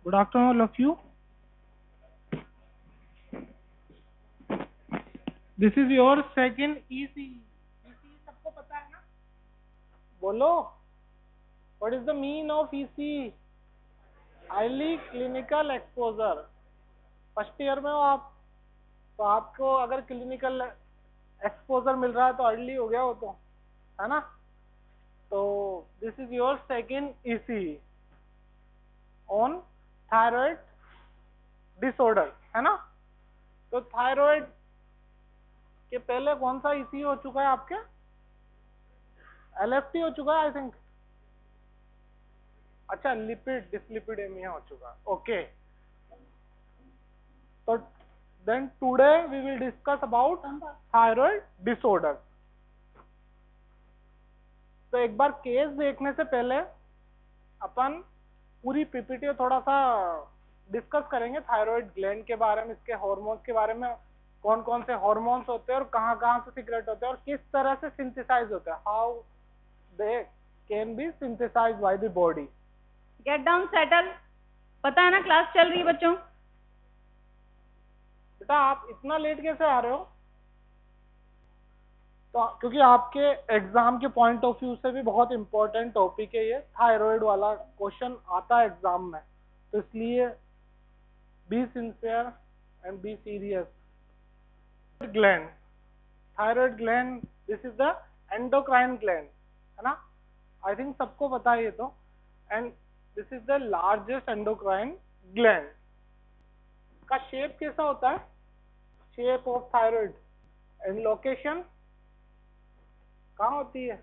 Good afternoon, all of you. This is your second EC. EC सबको पता है ना? बोलो. What is the mean of EC? Early clinical exposure. First year में हो आप, तो आपको अगर क्लिनिकल एक्सपोजर मिल रहा है तो अर्ली हो गया हो, तो है ना. तो this is your second EC on thyroid disorder, है ना. तो थायराइड के पहले कौन सा EC हो चुका है आपके? LFT हो चुका है आई थिंक. अच्छा, लिपिड डिसलिपिडेमिया हो चुका है. ओके, तो then today we will discuss about thyroid disorder. तो एक बार केस देखने से पहले अपन पूरी पीपीटी थोड़ा सा डिस्कस करेंगे थायराइड ग्लैंड के बारे में, इसके हार्मोन्स के बारे में, कौन कौन से हार्मोन्स होते हैं और कहाँ कहाँ से सीक्रेट होते हैं और किस तरह से सिंथेसाइज होते हैं, how they can be synthesized by the body. Get down settle. पता है ना क्लास चल रही है बच्चों. बेटा आप इतना लेट कैसे आ रहे हो? तो क्योंकि आपके एग्जाम के पॉइंट ऑफ व्यू से भी बहुत इंपॉर्टेंट टॉपिक है ये, थायराइड वाला क्वेश्चन आता है एग्जाम में, तो इसलिए be sincere and be serious. Gland, thyroid gland, this is the endocrine gland, है ना. आई थिंक सबको पता है ये तो. And this is the largest endocrine gland. का शेप कैसा होता है? Shape of thyroid and location कहाँ होती है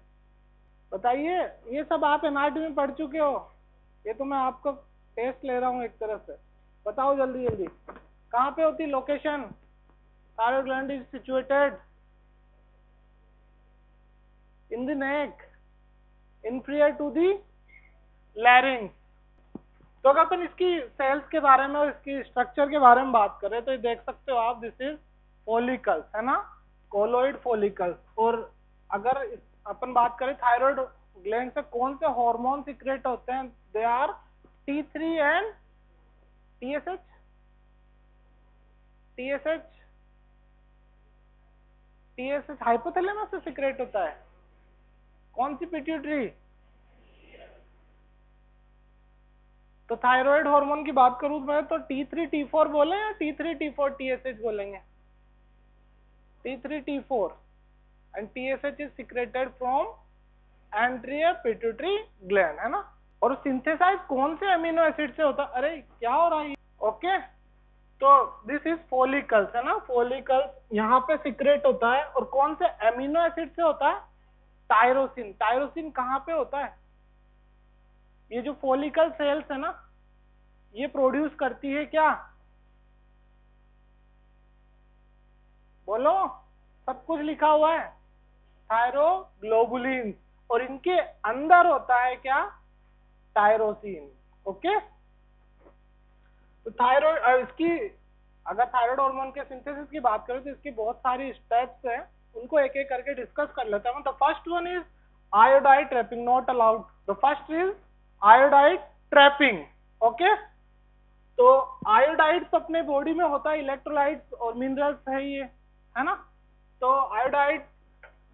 बताइए. ये सब आप एनाटॉमी में पढ़ चुके हो, ये तो मैं आपको टेस्ट ले रहा हूँ एक तरह से. बताओ जल्दी जल्दी, कहाँ पे होती है location? Thyroid gland is situated in the neck, inferior to the larynx. तो अगर अपन इसकी सेल्स के बारे में और इसकी स्ट्रक्चर के बारे में बात करें तो ये देख सकते हो आप, दिस इज फॉलिकल्स, है ना, कोलोइड फॉलिकल्स. और अगर अपन बात करें थायराइड ग्लैंड से कौन से हार्मोन सीक्रेट होते हैं, they are T3 and TSH. TSH hypothalamus से सीक्रेट होता है. कौन सी पिट्यूटरी? तो थायराइड हार्मोन की बात करूं मैं तो T3 T4 बोले या T3 T4 TSH बोलेंगे? T3 T4 and TSH is secreted from anterior pituitary gland, है ना. और सिंथेसाइज कौन से अमीनो एसिड से होता है? अरे क्या हो रहा है? ओके, तो दिस इज फॉलिकल्स, है ना. फॉलिकल्स यहाँ पे सिक्रेट होता है. और कौन से अमीनो एसिड से होता है? टायरोसिन. टायरोसिन कहाँ पे होता है? ये जो फॉलिकल सेल्स है ना, ये प्रोड्यूस करती है क्या? बोलो, सब कुछ लिखा हुआ है, थायरोग्लोबुलिन. और इनके अंदर होता है क्या? टायरोसिन. ओके, तो थायराइड, इसकी अगर थायराइड हार्मोन के सिंथेसिस की बात करें तो इसकी बहुत सारी स्टेप्स हैं, उनको एक एक करके डिस्कस कर लेते हैं. The first one is iodide trapping, not allowed. The first is iodide trapping. Okay, तो आयोडाइड्स अपने बॉडी में होता है, इलेक्ट्रोलाइट्स और मिनरल्स है ये, है ना. तो iodide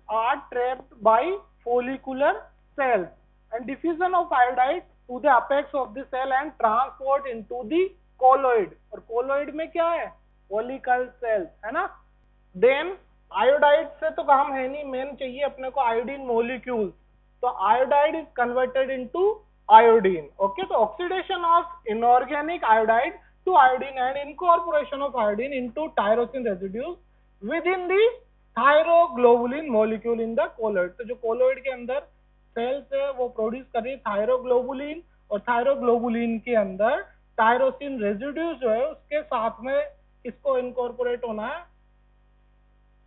are trapped by follicular cells and diffusion of iodide to the apex of the cell and transport into the colloid. और colloid में क्या है? follicle cells, है ना. then iodide से तो काम है नहीं, मेन चाहिए अपने को iodine molecules. तो iodide is converted into iodine. okay, तो oxidation of inorganic iodide to iodine and incorporation of iodine into tyrosine residues within the thyroglobulin molecule in the colloid. तो जो कोलोइड के अंदर सेल्स है वो प्रोड्यूस कर रही है थायरोग्लोबुलिन, और थायरोग्लोबुलिन के अंदर टायरोसिन रेजिड्यूज जो है उसके साथ में किसको इनकॉर्पोरेट होना है?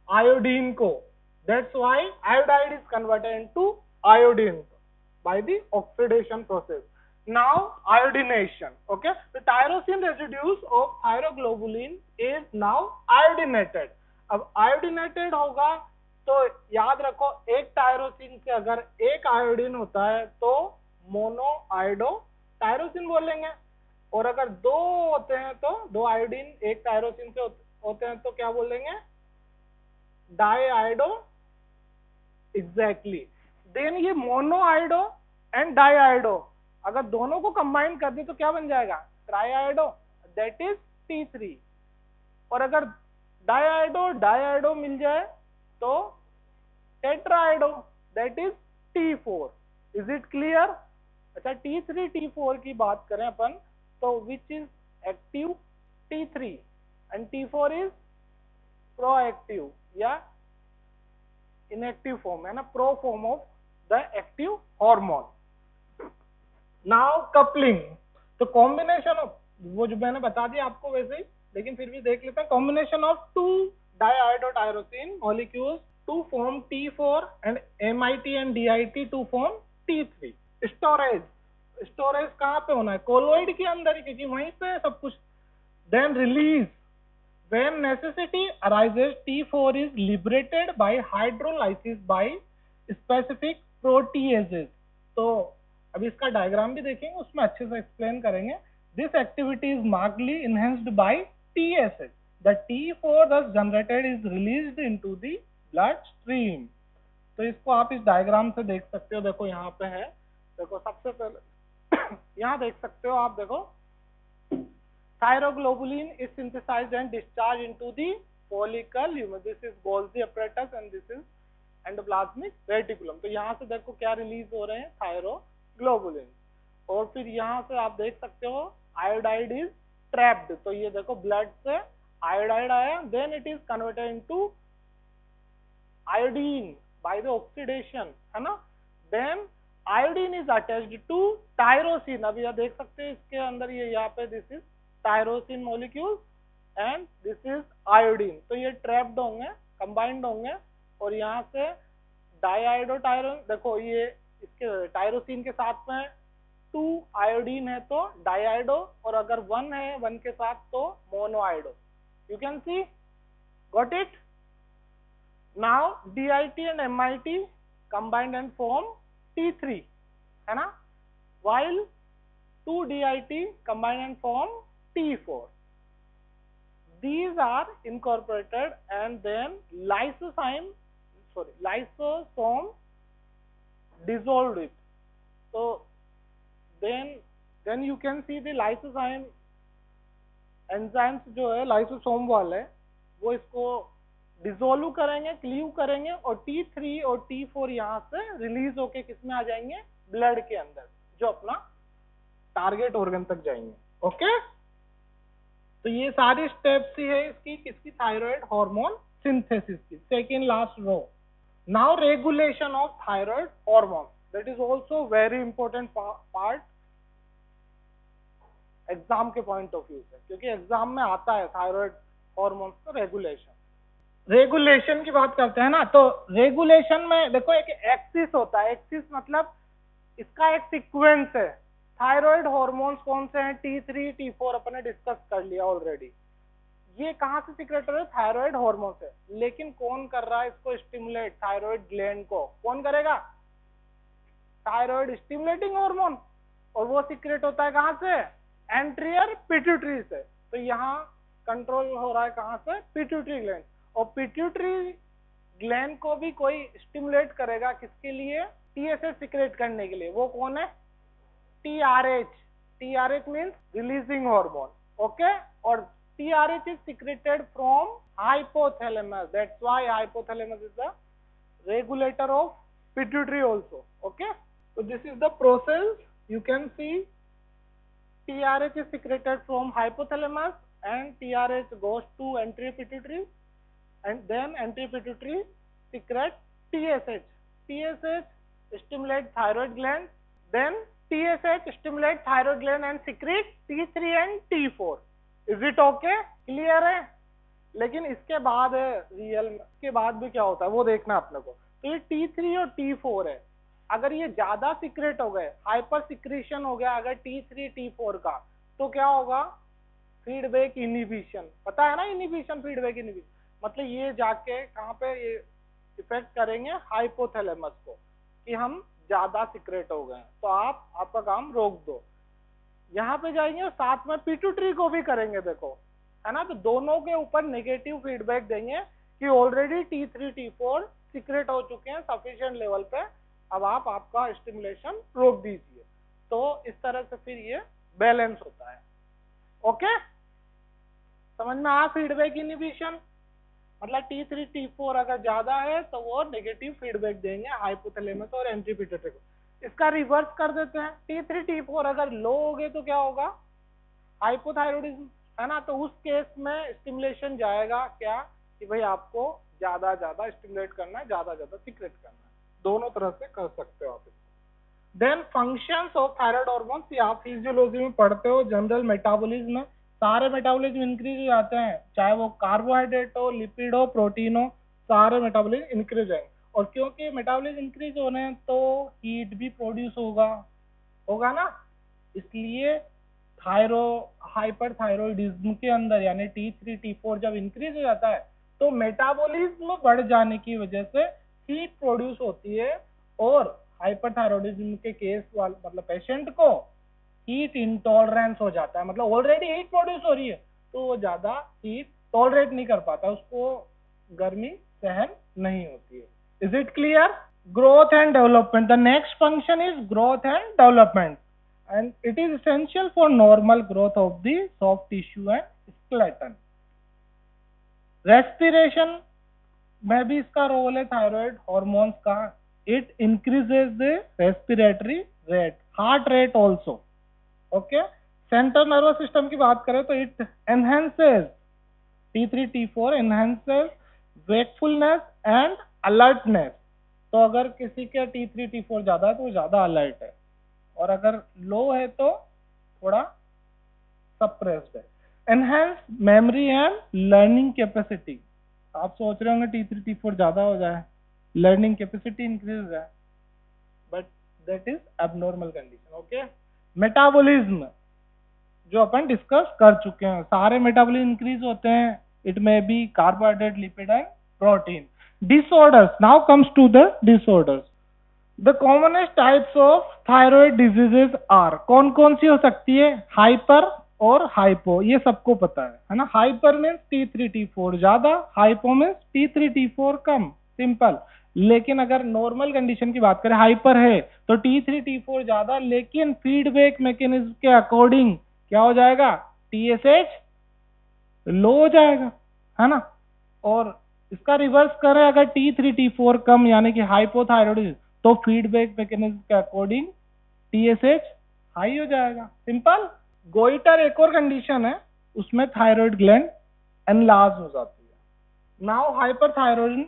आयोडीन को. That's why iodide is converted into iodine by the oxidation process. Now iodination. Okay, the tyrosine residues of thyroglobulin is now iodinated. अब आयोडीनेटेड होगा तो याद रखो, एक टायरोसिन से अगर एक आयोडीन होता है तो मोनो आयोडो टायरोसिन बोलेंगे. और अगर दो होते हैं तो दो आयोडीन एक टायरोसिन से होते हैं तो क्या बोलेंगे, डाईआयोडो, एग्जैक्टली। देन ये मोनोआयोडो एंड डाईआयोडो, अगर दोनों को कंबाइन कर दे तो क्या बन जाएगा, ट्राईआयोडो, दैट इज T3। और अगर डाईआयोडो डाईआयोडो मिल जाए तो tetraiodo, that is T4। Is it clear? अच्छा, T3 T4 की बात करें अपन तो which is active, T3, and T4 is proactive या इनएक्टिव फॉर्म है ना, pro form of the active hormone. Now coupling, तो कॉम्बिनेशन ऑफ, वो जो मैंने बता दिया आपको वैसे ही, लेकिन फिर भी देख लेते हैं। Combination of two diiodotyrosine molecules to form T4 and MIT and DIT to form T3। Storage, storage कहाँ पे होना है, कोलोइड के अंदर ही, क्योंकि वहीं पे सब कुछ। Then release, when necessity arises, T4 is liberated by hydrolysis by specific proteases। तो अभी इसका डायग्राम भी देखेंगे, उसमें अच्छे से एक्सप्लेन करेंगे। This activity is markedly enhanced by TSH। The T4 thus generated is released into the blood stream। तो इसको आप इस डायग्राम से देख सकते हो, देखो यहाँ पे है, देखो सबसे पहले यहाँ देख सकते हो आप, देखो thyroglobulin is synthesized and discharged into the follicle। This is Golgi apparatus and this is endoplasmic reticulum। तो यहाँ से देखो क्या रिलीज हो रहे हैं, थायरोग्लोबुलिन। और फिर यहाँ से आप देख सकते हो आयोडाइड इज ट्रैप्ड, तो ये देखो ब्लड से आयोडाइड आया, then it is converted into iodine by the oxidation, है ना। Then iodine is attached to tyrosine, अभी आप देख सकते हो इसके अंदर ये यहाँ पे this is tyrosine molecule and this is iodine. तो ये ट्रैप्ड होंगे, कंबाइंड होंगे, और यहाँ से डाईआयोडो टायरो, देखो ये इसके टायरोसिन के साथ में 2 आयोडीन है तो डाईआयोडो, और अगर 1 है 1 के साथ तो मोनोआयोडो। You can see, got it? Now DIT and MIT combined and form T3, है ना, while 2 DIT combine and form T4। These are incorporated and then lysosome dissolved it। So then you can see the lysosome enzymes जो है lysosome वाले, वो इसको dissolve करेंगे, cleave करेंगे, और T3 और T4 यहाँ से रिलीज होके किसमें आ जाएंगे, ब्लड के अंदर, जो अपना टारगेट ऑर्गन तक जाएंगे। ओके, तो ये सारी स्टेप्स ही है इसकी, किसकी, थायराइड हार्मोन सिंथेसिस की। Second last row, now regulation of thyroid hormone, that is also very important part exam के पॉइंट ऑफ व्यू से, क्योंकि एग्जाम में आता है थायराइड हार्मोन का रेगुलेशन। रेगुलेशन की बात करते हैं ना, तो रेगुलेशन में देखो एक एक्सिस होता है, एक्सिस मतलब इसका एक सीक्वेंस है। थायराइड हार्मोन्स कौन से हैं, T3 T4 अपने डिस्कस कर लिया ऑलरेडी। ये कहाँ से सीक्रेट हो रहा है, थायराइड हार्मोन से। लेकिन कौन कर रहा है इसको स्टिमुलेट, थायराइड ग्लैंड को कौन करेगा, थायराइड स्टिमुलेटिंग हार्मोन, और वो सीक्रेट होता है कहाँ से, एंटीरियर पिट्यूटरी से। तो यहाँ कंट्रोल हो रहा है कहाँ से, पिट्यूटरी ग्लैंड। और पिट्यूटरी ग्लैंड को भी कोई स्टिमुलेट करेगा, किसके लिए, TSH सीक्रेट करने के लिए। वो कौन है, TRH। TRH means releasing hormone, okay? और TRH is secreted from hypothalamus. That's why hypothalamus is the regulator of pituitary also, okay? So this is the process. You can see TRH is secreted from hypothalamus and TRH goes to anterior pituitary, and then anterior pituitary secrete TSH. TSH stimulate thyroid gland, then TSH stimulate thyroid gland and secrete T3 and T4। Is it okay? Clear है? लेकिन इसके बाद real के बाद भी क्या होता है वो देखना अपने को। तो ये T3 और T4 है, अगर ये ज्यादा सीक्रेट हो गए, हाइपर सिक्रेशन हो गया अगर T3 T4 का, तो क्या होगा, फीडबैक इनहिबिशन। पता है ना, इनहिबिशन, फीडबैक इनहिबिशन मतलब ये जाके कहाँ पे ये इफेक्ट करेंगे, हाइपोथैलेमस को, कि हम ज्यादा सीक्रेट हो गए, तो आपका काम रोक दो। यहाँ पे जाएंगे और साथ में पिट्यूटरी को भी करेंगे, देखो है ना। तो दोनों के ऊपर नेगेटिव फीडबैक देंगे कि ऑलरेडी T3 T4 सीक्रेट हो चुके हैं सफिशिएंट लेवल पे, अब आप आपका स्टिमुलेशन रोक दीजिए। तो इस तरह से फिर ये बैलेंस होता है। ओके, समझ में आया फीडबैक इनहिबिशन? मतलब T3 T4 अगर ज्यादा है तो वो नेगेटिव फीडबैक देंगे हाइपोथैलेमस और एंटी पिट्यूटरी को। इसका रिवर्स कर देते हैं, T3 T4 अगर लो हो गए तो क्या होगा? हाइपोथायरॉयडिज्म, है ना। तो उस केस में स्टिमुलेशन जाएगा क्या कि भाई आपको ज्यादा ज्यादा स्टिमुलेट करना है, ज्यादा ज्यादा सीक्रेट करना है, दोनों तरह से कर सकते हो आप इसको। Then functions of thyroid hormones, ये आप फिजियोलॉजी में पढ़ते हो, जनरल मेटाबॉलिज्म में सारे मेटाबॉलिज्म इंक्रीज हो जाते हैं, चाहे वो कार्बोहाइड्रेट हो, लिपिड हो, प्रोटीन हो, सारे मेटाबॉलिज्म इंक्रीज होंगे। और क्योंकि मेटाबॉलिज्म इंक्रीज होने हैं तो हीट भी प्रोड्यूस होगा ना, इसलिए हाइपरथायरॉयडिज्म के अंदर यानी T3 T4 जब इंक्रीज हो जाता है तो मेटाबॉलिज्म बढ़ जाने की वजह से हीट प्रोड्यूस होती है, और हाइपरथायरॉयडिज्म के केस वाले मतलब पेशेंट को हीट इंटॉलरेंस हो जाता है, मतलब ऑलरेडी हीट प्रोड्यूस हो रही है तो वो ज्यादा हीट टॉलरेट नहीं कर पाता, उसको गर्मी सहन नहीं होती है। Is it clear? Growth and development, the next function is growth and development and it is essential for normal growth of the soft tissue and skeleton. Respiration में भी इसका रोल है थायराइड हार्मोन्स का, it increases the respiratory rate, heart rate also. Okay, central nervous system की बात करें तो it enhances T3 T4 enhances wakefulness and alertness. तो अगर किसी का T3 T4 ज्यादा है तो वो ज्यादा अलर्ट है, और अगर लो है तो थोड़ा सप्रेस्ड है। Enhance memory and learning capacity, आप सोच रहे होंगे T3 T4 ज्यादा हो जाए, लर्निंग कैपेसिटी इंक्रीज हो जाए, but that is abnormal condition. Okay, metabolism जो अपन डिस्कस कर चुके हैं, सारे मेटाबॉलिज्म इंक्रीज होते हैं, it may be carbohydrate, lipid and protein. Disorders, now comes to the disorders. The commonest types of thyroid diseases are, कौन कौन सी हो सकती है? हाइपर और हाइपो, ये सबको पता है ना। हाइपर मीन्स T3 T4 ज्यादा, हाइपो मीन्स T3 T4 कम, सिंपल। लेकिन अगर नॉर्मल कंडीशन की बात करें, हाइपर है तो T3 T4 ज्यादा, लेकिन फीडबैक मैकेनिज्म के अकॉर्डिंग क्या हो जाएगा? TSH लो हो जाएगा, है ना। और इसका रिवर्स करें, अगर T3 T4 कम यानी कि हाइपोथायरॉयडिज्म, तो फीडबैक मैकेनिज्म के अकॉर्डिंग TSH हाई हो जाएगा, सिंपल। गोइटर एक और कंडीशन है, उसमें थायराइड ग्लैंड एनलार्ज हो जाती है। Now hyperthyroidism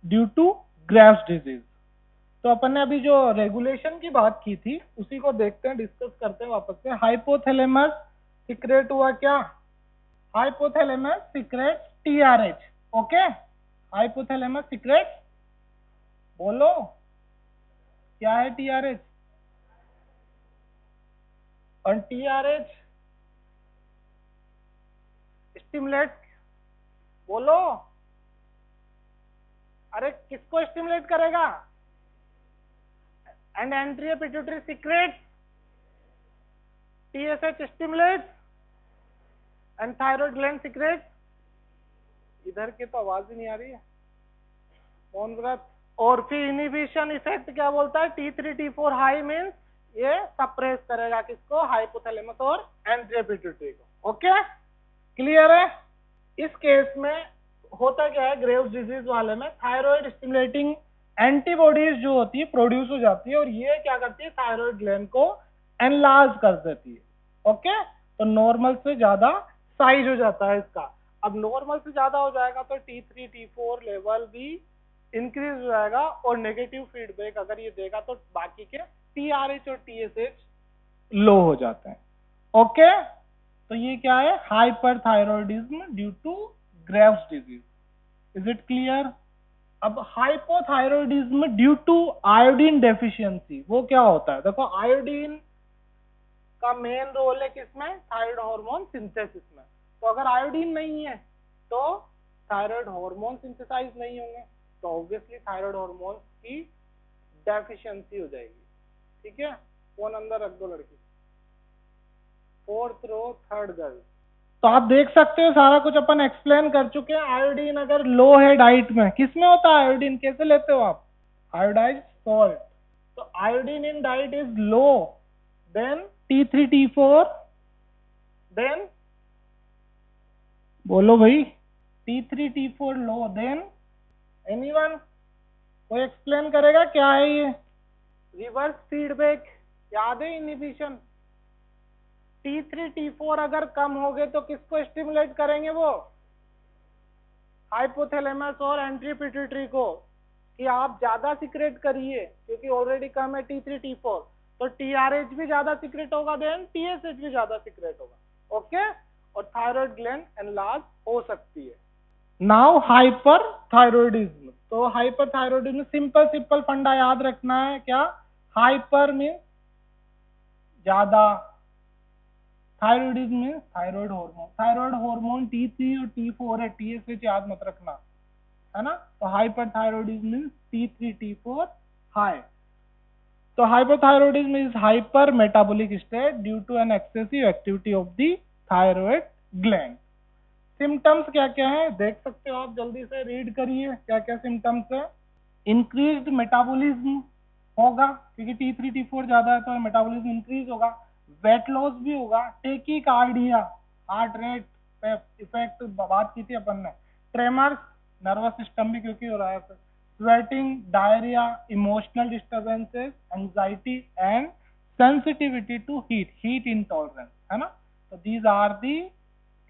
due to Graves disease, तो अपन ने अभी जो रेगुलेशन की बात की थी उसी को देखते हैं, डिस्कस करते हैं वापस से। हाइपोथैलेमस सीक्रेट हुआ क्या? Hypothalamus secret TRH। Okay, hypothalamus secret, बोलो क्या है TRH? और TRH स्टिमुलेट, बोलो, अरे किसको स्टिमुलेट करेगा? And anterior pituitary secrete TSH stimulate and thyroid gland secrete. इधर की तो आवाज ही नहीं आ रही है, मौन व्रत। और फिर इनहिबिशन इफेक्ट क्या बोलता है? T3 T4 हाई मीन्स ये सप्रेस करेगा किसको? हाइपोथैलेमस और एंट्रियो पिट्यूटरी को। ओके, क्लियर है? इस केस में होता क्या है, ग्रेव्स डिजीज वाले में थायराइड स्टिमुलेटिंग एंटीबॉडीज जो होती है प्रोड्यूस हो जाती है, और ये क्या करती है? थायराइड ग्लैंड को एनलार्ज कर देती है। ओके, तो नॉर्मल से ज्यादा साइज हो जाता है इसका। अब नॉर्मल से ज्यादा हो जाएगा तो T3 T4 लेवल भी इंक्रीज हो जाएगा, और नेगेटिव फीडबैक अगर ये देगा तो बाकी के TRH और TSH लो हो जाते हैं। ओके, तो ये क्या है? Hyperthyroidism due to Graves disease. Is it clear? अब hypothyroidism due to iodine deficiency, वो क्या होता है? देखो, आयोडीन का मेन रोल है किसमें? थायराइड हार्मोन सिंथेसिस में। तो अगर आयोडीन नहीं है तो थायराइड हार्मोन सिंथेसाइज नहीं होंगे, तो ऑब्वियसली थायराइड हार्मोन की डेफिशिएंसी हो जाएगी। ठीक है, फोन अंदर रख दो लड़की। 4th रो 3rd गर्ल। तो आप देख सकते हो सारा कुछ अपन एक्सप्लेन कर चुके हैं। आयोडीन अगर लो है डाइट में, किस में होता है आयोडीन, कैसे लेते हो आप, आयोडाइज्ड सॉल्ट। तो iodine in diet is low, then T3T4, then बोलो भाई, T3T4 लो, देन एनीवन, कोई एक्सप्लेन करेगा क्या है ये, रिवर्स फीडबैक, याद है इनहिबिशन। T3T4 अगर कम हो गए तो किसको स्टिमुलेट करेंगे, वो हाइपोथैलेमस और एंट्री पिट्यूटरी को, कि आप ज्यादा सिक्रेट करिए, क्योंकि ऑलरेडी कम है T3T4, तो TRH भी ज्यादा सिक्रेट होगा, देन TSH भी ज्यादा सिक्रेट होगा। ओके, और थायराइड ग्लैंड एनलार्ज हो सकती है। Now hyper thyroidism. तो हाइपर थायरॉइडिज्म सिंपल फंडा याद रखना है, क्या, हाइपर मीन्स ज्यादा, thyroidism means thyroid hormone T3 और T4 है, TSH याद मत रखना, है ना। तो hyper thyroidism means T3T4 high. तो hypothyroidism is hyper metabolic state due to an excessive activity of the thyroid gland. Symptoms क्या क्या है देख सकते हो आप, जल्दी से रीड करिए क्या क्या सिम्टम्स है। इंक्रीज्ड मेटाबॉलिज्म होगा, क्योंकि T3T4 ज्यादा है तो मेटाबॉलिज्म इंक्रीज होगा। वेट लॉस भी होगा। टेकीकार्डिया, हार्ट रेट पे इफेक्ट बात की थी अपन ने। ट्रेमर्स, नर्वस सिस्टम भी क्योंकि हो रहा है। Sweating, diarrhoea, emotional disturbances, anxiety and sensitivity to heat intolerance, है ना। तो these are the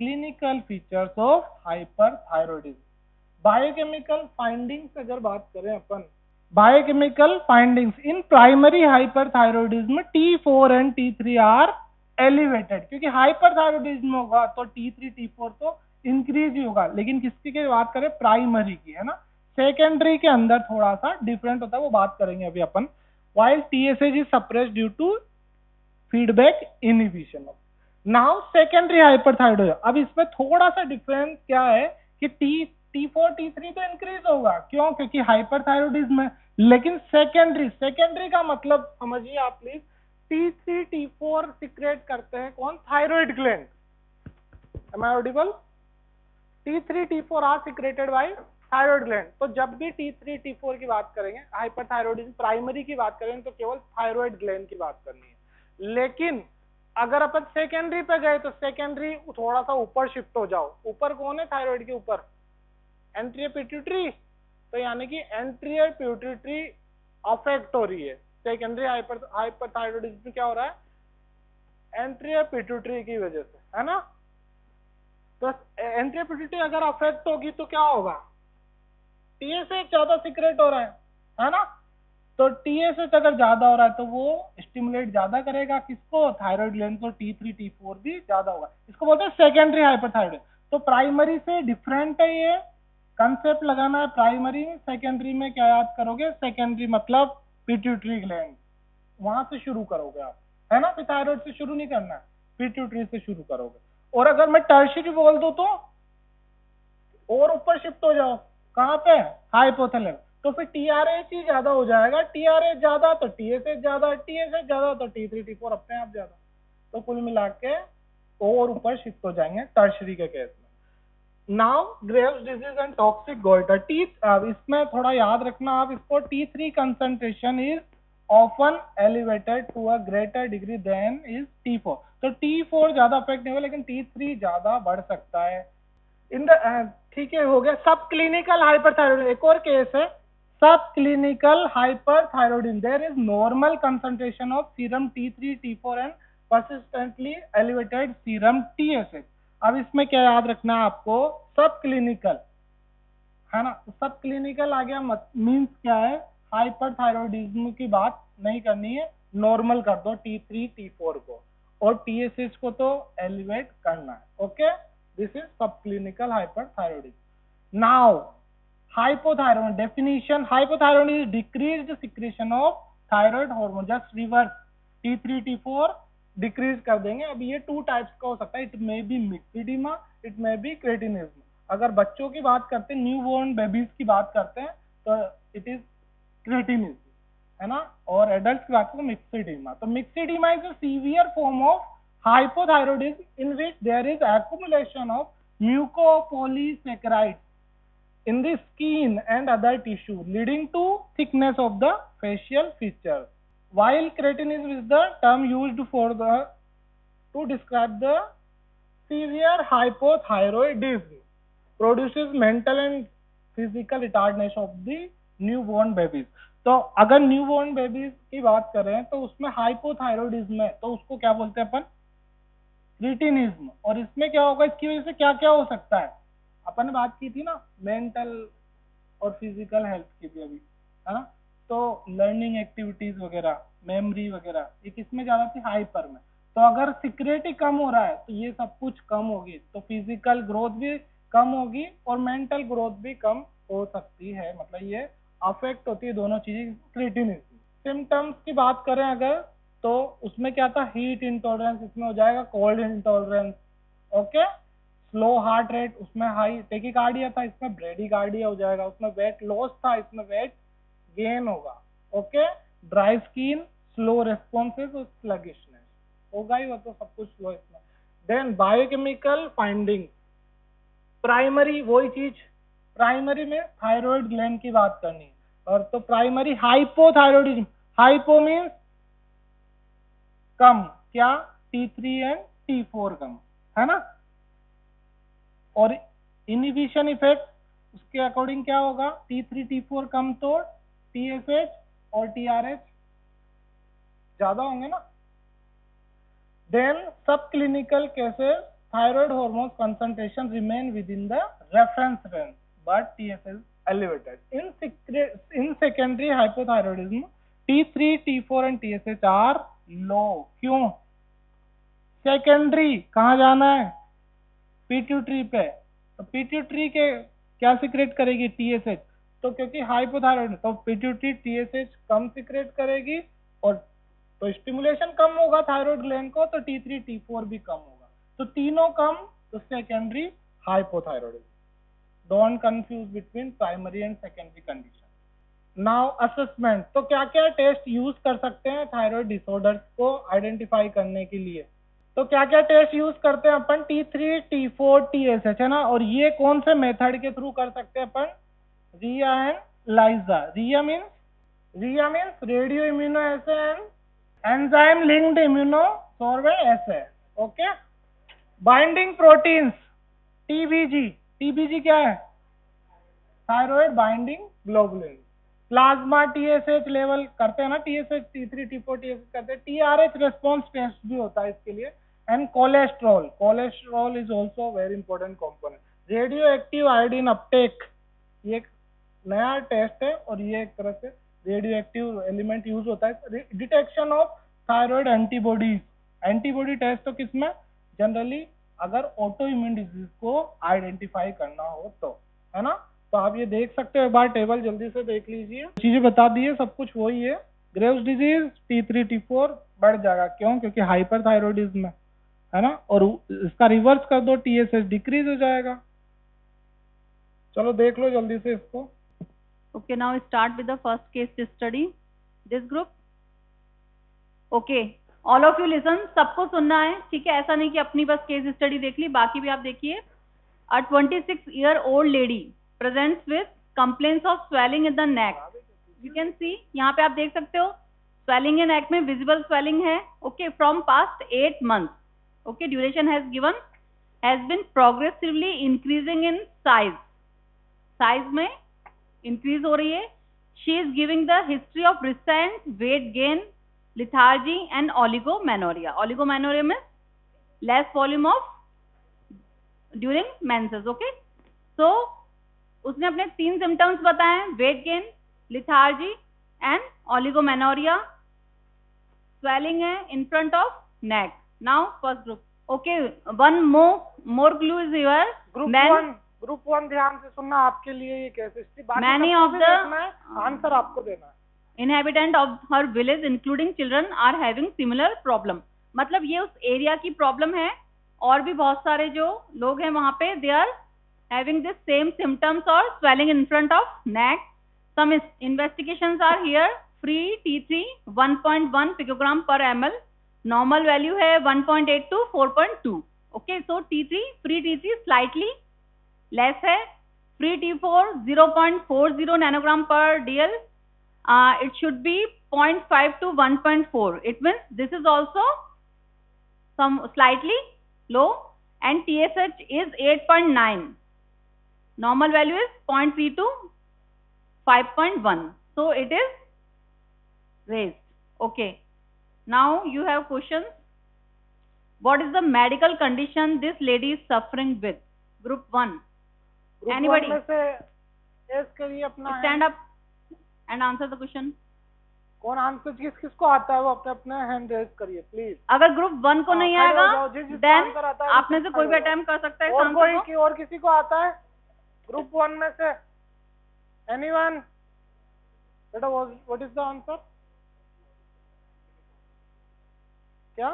clinical features of hyperthyroidism. Biochemical findings अगर बात करें अपन, biochemical findings in primary hyperthyroidism T4 and T3 are elevated, क्योंकि हाइपरथायरॉयडिज्म होगा तो T3T4 तो इंक्रीज ही होगा, लेकिन किसकी की बात करें, प्राइमरी की, है ना। सेकेंडरी के अंदर थोड़ा सा डिफरेंट होता है, वो बात करेंगे अभी अपन। while TSH is suppressed due to feedback inhibition। Now secondary hyperthyroidism, अब इसमें थोड़ा सा डिफरेंस क्या है कि T4 T3 तो इंक्रीज होगा, क्यों, क्योंकि हाइपरथायरॉयडिज्म है। लेकिन सेकेंडरी का मतलब समझिए आप प्लीज, T3 T4 सिक्रेट करते हैं कौन, thyroid gland. am I audible? T3 T4 are secreted by thyroid gland. तो जब भी T3 T4 की बात करेंगे, हाइपरथायरॉयडिज्म प्राइमरी की बात करेंगे, तो केवल थायराइड ग्लैंड की बात करनी है। लेकिन अगर अपन सेकेंडरी पे गए तो सेकेंडरी थोड़ा सा ऊपर शिफ्ट हो जाओ। ऊपर कौन है थायराइड के ऊपर, एंटीरियर पिट्यूटरी। तो यानी कि एंटीरियर पिट्यूटरी अफेक्ट हो रही है। सेकेंडरी हाइपरथायरॉयडिज्म में क्या हो रहा है, एंटीरियर पिट्यूटरी की वजह से, है ना। तो एंटीरियर पिट्यूटरी अगर अफेक्ट होगी तो क्या होगा, TSH ज्यादा सिक्रेट हो रहा है ना। तो TSH अगर ज्यादा हो रहा है तो वो स्टिमुलेट ज्यादा करेगा किसको, थायराइड ग्लैंड को। T3T4 भी ज्यादा होगा, इसको बोलते हैं सेकेंडरी हाइपरथायरॉयडिज्म। तो प्राइमरी से डिफरेंट है ये कंसेप्ट लगाना है। प्राइमरी सेकेंडरी में क्या याद करोगे, सेकेंडरी मतलब पिट्यूटरी ग्लैंड, वहां से शुरू करोगे आप, है ना। थायराइड से शुरू नहीं करना है, पिट्यूटरी से शुरू करोगे। और अगर मैं टर्शियरी बोल दूं तो और ऊपर शिफ्ट हो जाओ, कहां पे, हाइपोथैलेमस। तो फिर TRH ही ज्यादा हो जाएगा, TRH ज्यादा तो TSH ज्यादा, TSH ज्यादा तो T3T4 अपने आप ज्यादा। तो कुल मिला के और ऊपर शिफ्ट हो जाएंगे टर्शियरी के केस में। Now Graves disease and toxic goitre. इसमें थोड़ा याद रखना आप इसको, T3 concentration is often elevated to a greater degree than is T4। तो T4 ज्यादा अफेक्ट नहीं होगा, लेकिन T3 ज्यादा बढ़ सकता है। इन द ठीक है, हो गया। सब क्लिनिकल हाइपरथायरॉयडिज्म, एक और केस है, subclinical hyperthyroidism. There is normal concentration of serum T3 T4 and persistently elevated serum TSH। अब इसमें क्या याद रखना है आपको, सब क्लिनिकल, है ना। सब क्लिनिकल आ गया, मीन्स क्या है, हाइपरथायरॉयडिज्म की बात नहीं करनी है, नॉर्मल कर दो T3 T4 को, और TSH को तो एलिवेट करना है। Okay, this is subclinical hyperthyroidism. Now, hypothyroid definition: hypothyroidism is decreased secretion of thyroid hormone. Just reverse, T3 T4 decrease कर देंगे। अब ये 2 टाइप्स का हो सकता है, it may be myxoedema, it may be cretinism. अगर बच्चों की बात करते हैं, न्यू बोर्न बेबीज की बात करते हैं, तो इट इज क्रेटिनिज्म, है ना। और एडल्ट की बात करें तो मिक्सिडिमा। तो myxoedema is a severe form of hypothyroidism, in which there is accumulation of mucopolysaccharides in the skin and other tissue, leading to thickness of the facial features. While cretinism is the term used to describe the severe hypothyroidism, produces mental and physical retardation of the newborn babies. तो अगर newborn babies की बात करें तो उसमें hypothyroidism है, तो उसको क्या बोलते हैं अपन? क्रिटिनिज्म। और इसमें क्या होगा, इसकी वजह से क्या क्या हो सकता है? अपन ने बात की थी ना मेंटल और फिजिकल हेल्थ की भी अभी, है ना? तो लर्निंग एक्टिविटीज वगैरह, मेमोरी वगैरह, ये किसमें ज्यादा थी? हाइपर में। तो अगर सिक्रेटी कम हो रहा है तो ये सब कुछ कम होगी, तो फिजिकल ग्रोथ भी कम होगी और मेंटल ग्रोथ भी कम हो सकती है। मतलब ये अफेक्ट होती है दोनों चीजें क्रिटिनिज्म। सिम्टम्स की बात करें अगर, तो उसमें क्या था? हीट इंटॉलरेंस, इसमें हो जाएगा cold intolerance. Okay, slow heart rate, उसमें हाई टेकिकार्डिया था, इसमें ब्रेडिकार्डिया हो जाएगा। उसमें वेट लॉस था, इसमें वेट गेन होगा। Okay, dry skin, slow responses और स्लगिशनेस होगा ही, वो तो सब कुछ स्लो इसमें। देन बायोकेमिकल फाइंडिंग, प्राइमरी वही चीज, प्राइमरी में थायराइड ग्लैंड की बात करनी है। और तो प्राइमरी हाइपोथायरॉयडिज्म, हाइपो मीन्स कम, क्या? T3 एंड T4 कम, है ना? और इनहिबिशन इफेक्ट उसके अकॉर्डिंग क्या होगा? T3 T4 कम तो TSH और TRH ज्यादा होंगे ना। देन सब clinical cases, thyroid hormone concentration remain within the reference range, but TSH is elevated. In secondary hypothyroidism, T3, T4 and TSH are low. क्यों? सेकेंडरी कहाँ जाना है? पिट्यूटरी पे। तो पिट्यूटरी के क्या सिक्रेट करेगी? TSH। तो क्योंकि हाइपोथायरॉइड तो पिट्यूटरी TSH कम सिक्रेट करेगी, और तो स्टिमुलेशन कम होगा थायराइड ग्लैंड को, तो T3 T4 भी कम होगा। तो तीनों कम, तो secondary hypothyroidism. Don't confuse between primary and secondary condition. Now assessment, तो क्या क्या टेस्ट यूज कर सकते हैं थायराइड डिसऑर्डर्स को आइडेंटिफाई करने के लिए? तो क्या क्या टेस्ट यूज करते हैं अपन? T3 T4 TSH, है ना? और ये कौन से मेथड के थ्रू कर सकते हैं अपन? RIA and ELISA. RIA means radio immuno assay and enzyme linked immunosorbent assay. Okay, binding proteins, TBG क्या है? Thyroid binding globulin. Plasma TSH level करते हैं ना, TSH T3 T4 TSH करते हैं। TRH रेस्पॉन्स टेस्ट भी होता है इसके लिए। And cholesterol is also very important component. Radio active iodine Uptake, ये एक नया टेस्ट है और ये एक तरह से रेडियो एक्टिव एलिमेंट यूज होता है। Detection of thyroid antibodies, antibody test तो किसमें? जनरली अगर ऑटो इम्यून डिजीज को आइडेंटिफाई करना हो तो, है ना? तो आप ये देख सकते हो, एक बार टेबल जल्दी से देख लीजिए, चीजें बता दी है, सब कुछ वही है। ग्रेव्स डिजीज T3 T4 बढ़ जाएगा, क्यों? क्योंकि हाइपरथायरॉयडिज्म है ना? और इसका रिवर्स कर दो, TSH डिक्रीज हो जाएगा। चलो देख लो जल्दी से इसको। Okay, now start with the first case study. This group. Okay, all of you listen. सबको सुनना है, ठीक है? ऐसा नहीं कि अपनी बस केस स्टडी देख ली, बाकी भी आप देखिए। A 26-year-old lady presents with complaints of swelling in the neck. You can see, यहाँ पे आप देख सकते हो swelling in neck में visible swelling है. Okay, from past 8 months. Okay, duration has been progressively increasing in size. Size में increase हो रही है. She is giving the history of recent weight gain, lethargy and oligomenorrhea. Oligomenorrhea means less volume of during menses. Okay, so उसने अपने 3 symptoms बताए हैं: weight gain, lethargy and oligomenorrhea. Swelling है in front of neck. Now first group. Okay, one more clue is here. Group 1 ध्यान से सुनना, आपके लिए ये कैसे many of the आंसर आपको देना है। inhabitant of her village including children are having similar problem. मतलब ये उस एरिया की प्रॉब्लम है, और भी बहुत सारे जो लोग हैं वहां पे they are having this same symptoms or swelling in front of neck. Some investigations are here. Free T3 1.1 picogram per ml normal value है 1.8 to 4.2. Okay, so T3 free T3 slightly less है. Free T4 0.40 nanogram per DL. It should be 0.5 to 1.4. It means this is also some slightly low, and TSH is 8.9. Normal value is 0.3 to 5.1. So it is raised. Okay. Now you have questions. What is the medical condition this lady is suffering with? Group 1. Group Anybody? 1 में से yes करिए अपना. Stand up and answer the question. कौन answer किसको आता है वो अपने अपने हैंड रेज करिए प्लीज. अगर ग्रुप 1 को नहीं आएगा देन आप में से कोई भी अटेम्प्ट कर सकता है. और कोई और किसी को आता है ग्रुप 1 में से? एनीवन? बेटा व्हाट इज द आंसर? क्या?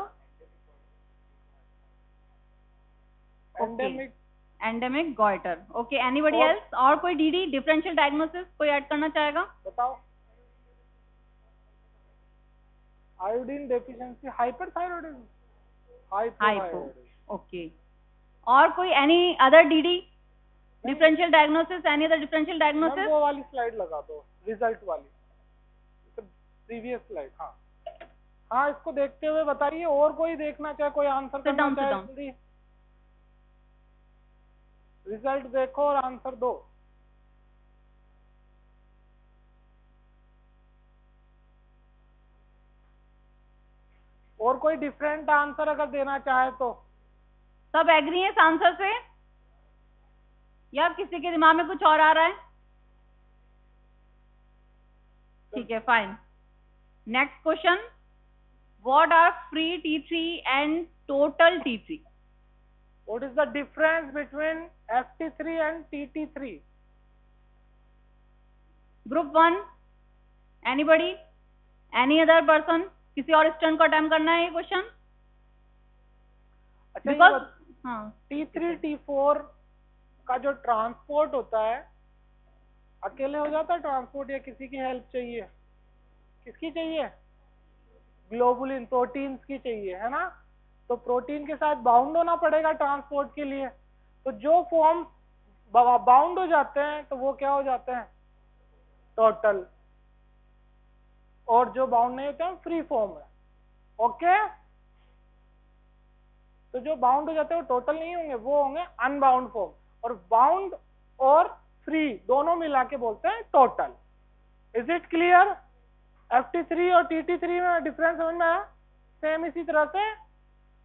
Endemic goitre. Okay, anybody else? और कोई डीडी डिफरेंशियल डायग्नोसिस कोई ऐड करना चाहेगा? बताओ. Iodine deficiency, hyperthyroidism, hypo. Okay, और कोई any other DD differential diagnosis? Any other differential diagnosis? वो वाली स्लाइड लगा दो, रिजल्ट वाली, प्रीवियस स्लाइड. हाँ हाँ, इसको देखते हुए बताइए. और कोई देखना चाहे, कोई आंसर करना चाहे जल्दी. रिजल्ट देखो और आंसर दो. और कोई डिफरेंट आंसर अगर देना चाहे तो. सब एग्री है इस आंसर से या किसी के दिमाग में कुछ और आ रहा है? ठीक है, fine. Next question. What are free T3 and total T3? What is the difference between FT3 and TT3? Group 1. Anybody? Any other person? किसी और स्टूडेंट को अटेम्प्ट करना है ये क्वेश्चन? अच्छा, बिकॉज हाँ, T3 T4 का जो ट्रांसपोर्ट होता है अकेले हो जाता है ट्रांसपोर्ट, या किसी की हेल्प चाहिए? किसकी चाहिए? ग्लोबुलिन, प्रोटीन्स की चाहिए, है ना? तो प्रोटीन के साथ बाउंड होना पड़ेगा ट्रांसपोर्ट के लिए. तो जो फॉर्म बाउंड हो जाते हैं तो वो क्या हो जाते हैं? टोटल. और जो बाउंड नहीं होते हैं फ्री फॉर्म है. ओके, तो जो बाउंड हो जाते हैं वो टोटल नहीं होंगे, वो होंगे अनबाउंड फॉर्म. और बाउंड और फ्री दोनों मिला के बोलते हैं total. Is it clear? FT3 और TT3 में डिफरेंस समझ में आया? सेम इसी तरह से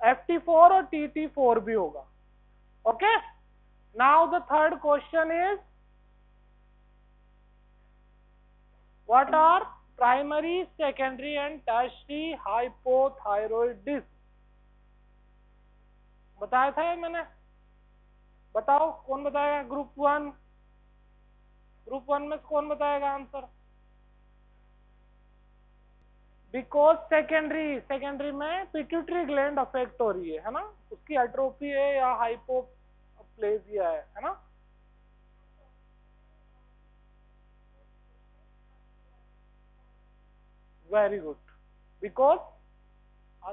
FT4 और TT4 भी होगा. Okay, now the third question is what are primary, secondary and tertiary hypothyroidism? बताया था मैंने. बताओ कौन बताएगा? ग्रुप 1. ग्रुप 1 में कौन बताएगा आंसर? बिकॉज सेकेंडरी में पिट्यूटरी ग्लैंड अफेक्ट हो रही है ना? उसकी एट्रोफी है या हाइपोप्लेजिया है ना? Very good. बिकॉज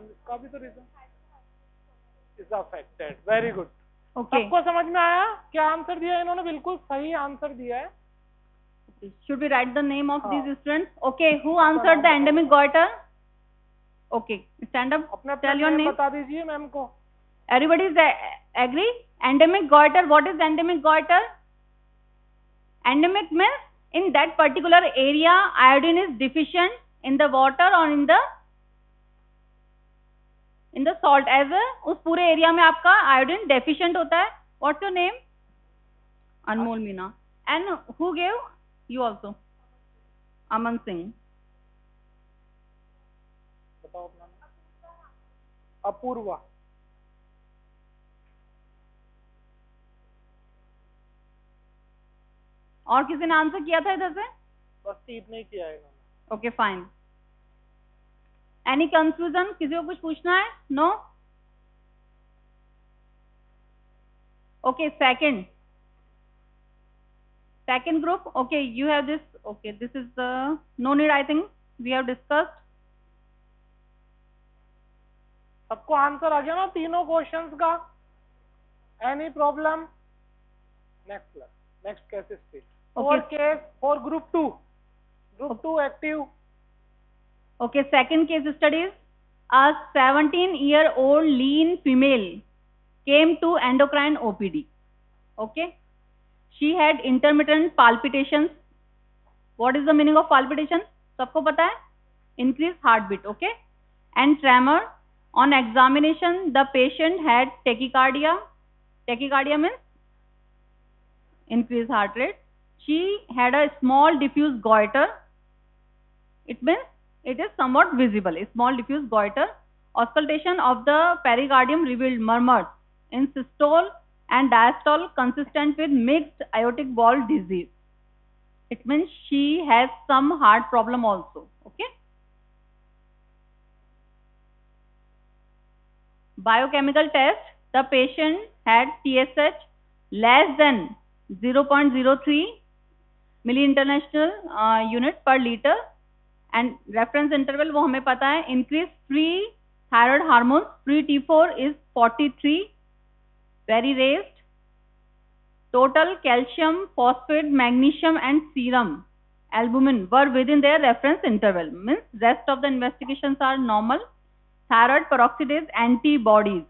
इसका भी तो reason is affected. Very good. सबको समझ में आया क्या आंसर दिया इन्होंने? बिल्कुल सही आंसर दिया है. Should we write the name of these students? Okay, who answered the endemic goiter? Okay, stand up. अपने Tell your name. बता दीजिए मैम को. Everybody is agree? Endemic goiter. What is endemic goiter? Endemic means in that particular area iodine is deficient in the water or in the salt. As उस पूरे area में आपका iodine deficient होता है. What's your name? Anmol Meena. And who gave? You also. Aman Singh. बताओ अपना नाम. अपूर्वा. और किसी ने आंसर किया था इधर से? बस इतना ही किया है इन्होंने. Okay, fine. Any confusion? किसी को कुछ पूछना है? No? Okay, second group. Okay, you have this. Okay, this is the no need, I think we have discussed. सबको आंसर आ गया ना तीनों क्वेश्चंस का? Any problem? Next case history for case for group 2 active. Okay, second case study is a 17-year-old lean female came to endocrine OPD. Okay, she had intermittent palpitations. What is the meaning of palpitation? सबको पता है? Increased heartbeat. Okay, and tremor. On examination, the patient had tachycardia. Tachycardia means increased heart rate. She had a small diffuse goiter. It means it is somewhat visible. A small diffuse goiter. Auscultation of the pericardium revealed murmurs in systole and diastole consistent with mixed aortic valve disease. It means she has some heart problem also. Okay. Biochemical test. The patient had TSH less than 0.03 milli-international unit per liter. And reference interval वो हमें पता है. Increase free thyroid hormones. Free T4 is 43, very raised. Total calcium, phosphate, magnesium and serum albumin were within their reference interval. Means rest of the investigations are normal. Thyroid peroxidase antibodies.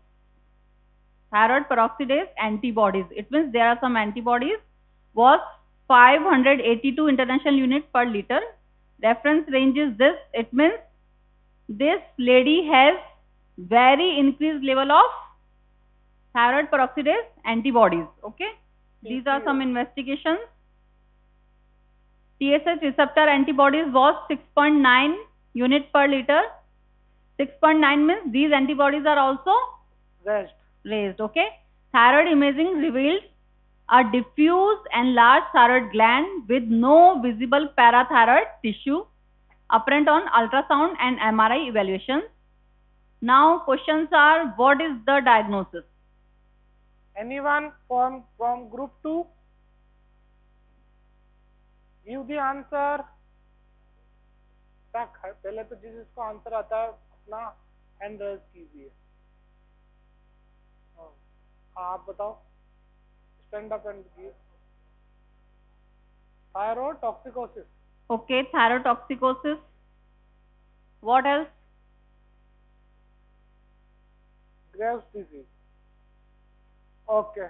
Thyroid peroxidase antibodies. It means there are some antibodies. Was 582 international units per liter. Reference range is this. It means this lady has very increased level of thyroid peroxidase antibodies. Okay. These are some investigations. TSH receptor antibodies was 6.9 unit per liter. 6.9 means these antibodies are also raised. Okay. Thyroid imaging revealed a diffuse and large thyroid gland with no visible parathyroid tissue apparent on ultrasound and MRI evaluations. Now questions are, what is the diagnosis? Anyone from group 2? Give the answer. पहले तो जिसको answer आता है अपना hand raise कीजिए. हाँ आप बताओ. Stand up and give. Thyrotoxicosis. Okay, thyrotoxicosis. What else? Graves' disease. Okay.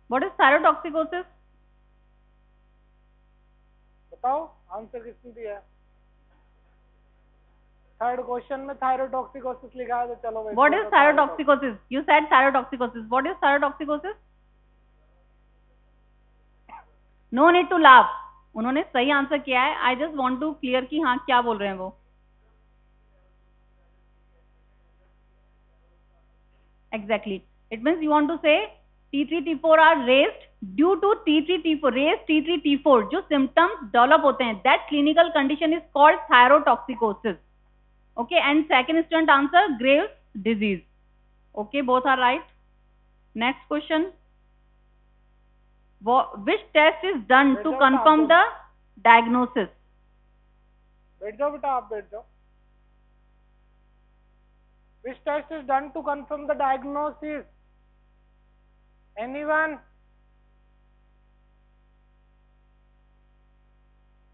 What is thyrotoxicosis? बताओ आंसर किसने दिया है? थर्ड क्वेश्चन में thyrotoxicosis लिखा है तो चलो भाई. What is thyrotoxicosis? You said thyrotoxicosis. What is thyrotoxicosis? No need to laugh. उन्होंने सही आंसर किया है. I just want to clear कि हाँ क्या बोल रहे हैं वो. Exactly. It means you want to say T3 T4 are raised due to T3 T4 raised T3 T4 जो symptoms develop होते हैं. That clinical condition is called thyrotoxicosis. Okay. And second student answer Graves' disease. Okay. Both are right. Next question. Which test is done to confirm the diagnosis? बैठ जाओ बेटा आप बैठ जाओ. Which test is done to confirm the diagnosis? Anyone?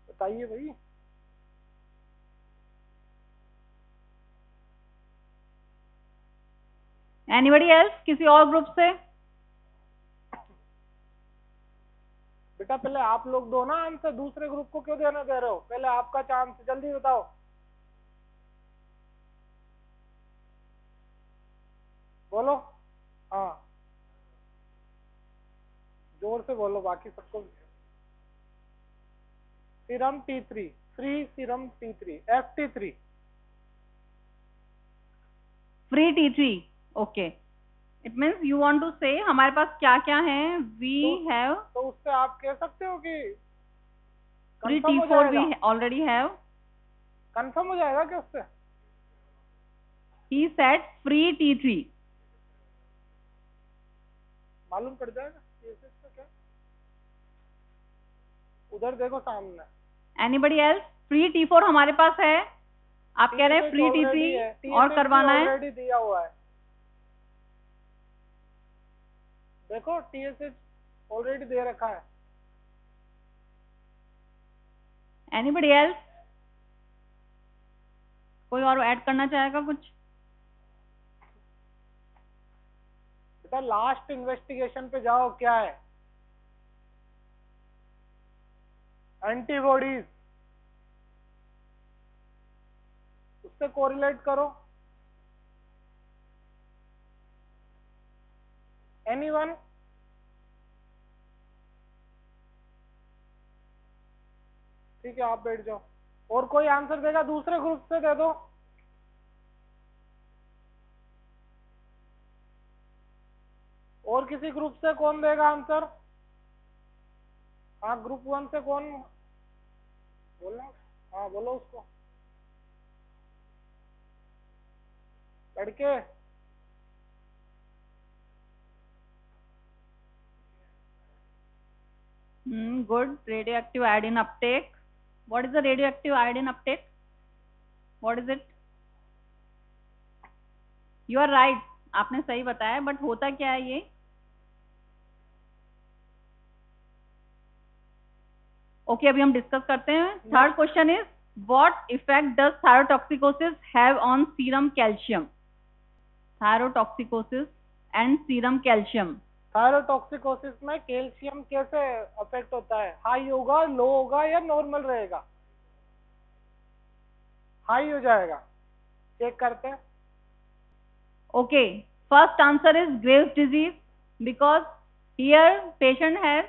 बताइए भाई. Anybody else? किसी और ग्रुप से? बेटा पहले आप लोग दो ना आंसर. दूसरे ग्रुप को क्यों देने दे रहे हो? पहले आपका चांस. जल्दी बताओ. बोलो. हाँ जोर से बोलो. बाकी सबको. Serum T3. Free serum T3. FT3. Free T3. Okay. It means you want to say हमारे पास क्या क्या है? We have. तो उससे आप कह सकते हो कि free T4 we already have. Confirm हो जाएगा क्या उससे? He said free T3. मालूम पड़ जाएगा क्या? उधर देखो सामने. Anybody else? फ्री T4 हमारे पास है. आप कह रहे हैं फ्री T3 और करवाना है। ऑलरेडी दिया हुआ है, देखो TSH ऑलरेडी दे रखा है। एनीबडी एल्स, कोई और ऐड करना चाहेगा कुछ? बेटा लास्ट इन्वेस्टिगेशन पे जाओ, क्या है? एंटीबॉडीज, उससे कोरिलेट करो। एनीवन? ठीक है, आप बैठ जाओ। और कोई आंसर देगा दूसरे ग्रुप से? दे दो। और किसी ग्रुप से कौन देगा आंसर? हाँ, ग्रुप 1 से कौन बोलना? हाँ बोलो उसको, लड़के। Good. Radioactive iodine uptake. What is the radioactive iodine uptake? What is it? You are right. आपने सही बताया, बट होता क्या है ये? ओके, अभी हम डिस्कस करते हैं। Third question is what effect does thyrotoxicosis have on serum calcium? Thyrotoxicosis and serum calcium. Thyrotoxicosis में कैल्शियम कैसे अफेक्ट होता है? हाई होगा, लो होगा या नॉर्मल रहेगा? हाई हो जाएगा। चेक करते हैं। Okay, first answer is Graves disease, because here patient has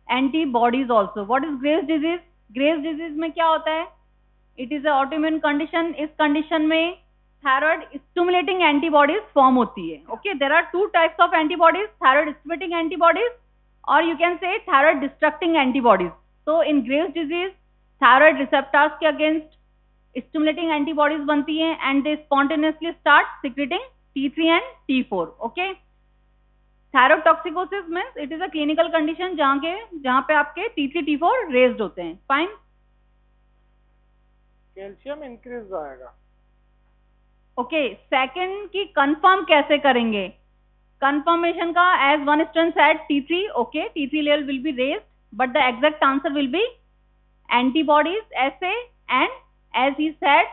antibodies also. What is Graves disease? Graves disease में क्या होता है? It is a autoimmune condition. इस कंडीशन में थायराइड स्टिमुलेटिंग एंटीबॉडीज फॉर्म होती है। Okay, there are two types of antibodies, thyroid stimulating antibodies और you can say thyroid destructing antibodies. So in Graves disease thyroid receptors के against stimulating antibodies बनती हैं and they spontaneously start secreting T3 and T4। Okay, thyrotoxicosis means it is a clinical condition जहां पे आपके T3 T4 raised होते हैं। Fine, calcium increase जाएगा। Okay, second की कंफर्म कैसे करेंगे? कंफर्मेशन का as one student said T3, okay, T3 level will be raised, but the exact answer will be antibodies assay, and as he said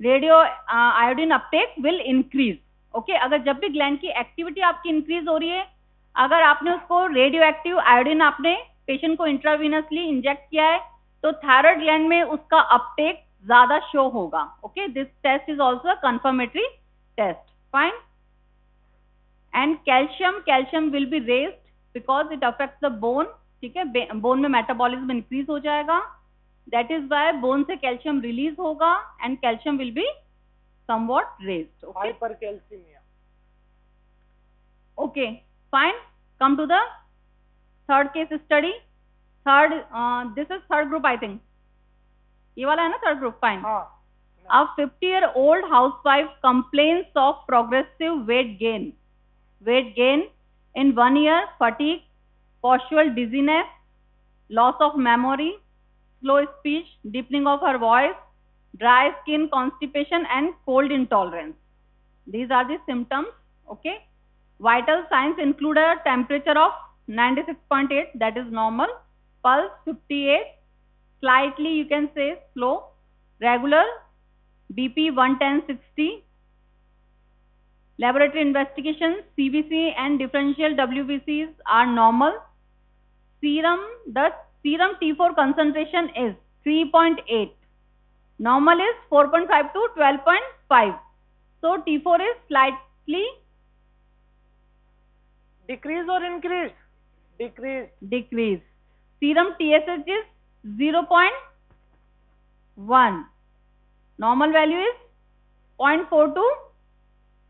radio iodine uptake will increase. Okay, अगर जब भी gland की activity आपकी increase हो रही है, अगर आपने उसको रेडियो एक्टिव आयोडीन आपने पेशेंट को इंट्रावीनसली इंजेक्ट किया है, तो थायराइड ग्लैंड में उसका अपटेक ज्यादा शो होगा। Okay, this test is also a confirmatory test. Fine, and calcium will be raised because it affects the bone. ठीक है, बोन में मेटाबॉलिज्म इंक्रीज हो जाएगा, दैट इज वाई बोन से कैल्शियम रिलीज होगा and calcium will be somewhat raised. Okay, hypercalcemia. Okay, fine, come to the third case study. Third, this is third group I think. ये वाला है ना third group? Fine. A 50-year-old housewife complains of progressive weight gain in 1 year, fatigue, postural dizziness, loss of memory, slow speech, deepening of her voice, dry skin, constipation and cold intolerance. These are the symptoms. Okay, vital signs include a temperature of 96.8, that is normal, pulse 58, slightly you can say slow, regular, BP 110/60, laboratory investigations CBC and differential WBCs are normal. The serum T4 concentration is 3.8. Normal is 4.5 to 12.5. So T4 is slightly decrease or increase? Decrease. Serum TSH is 0.1. Normal value is 0.4 to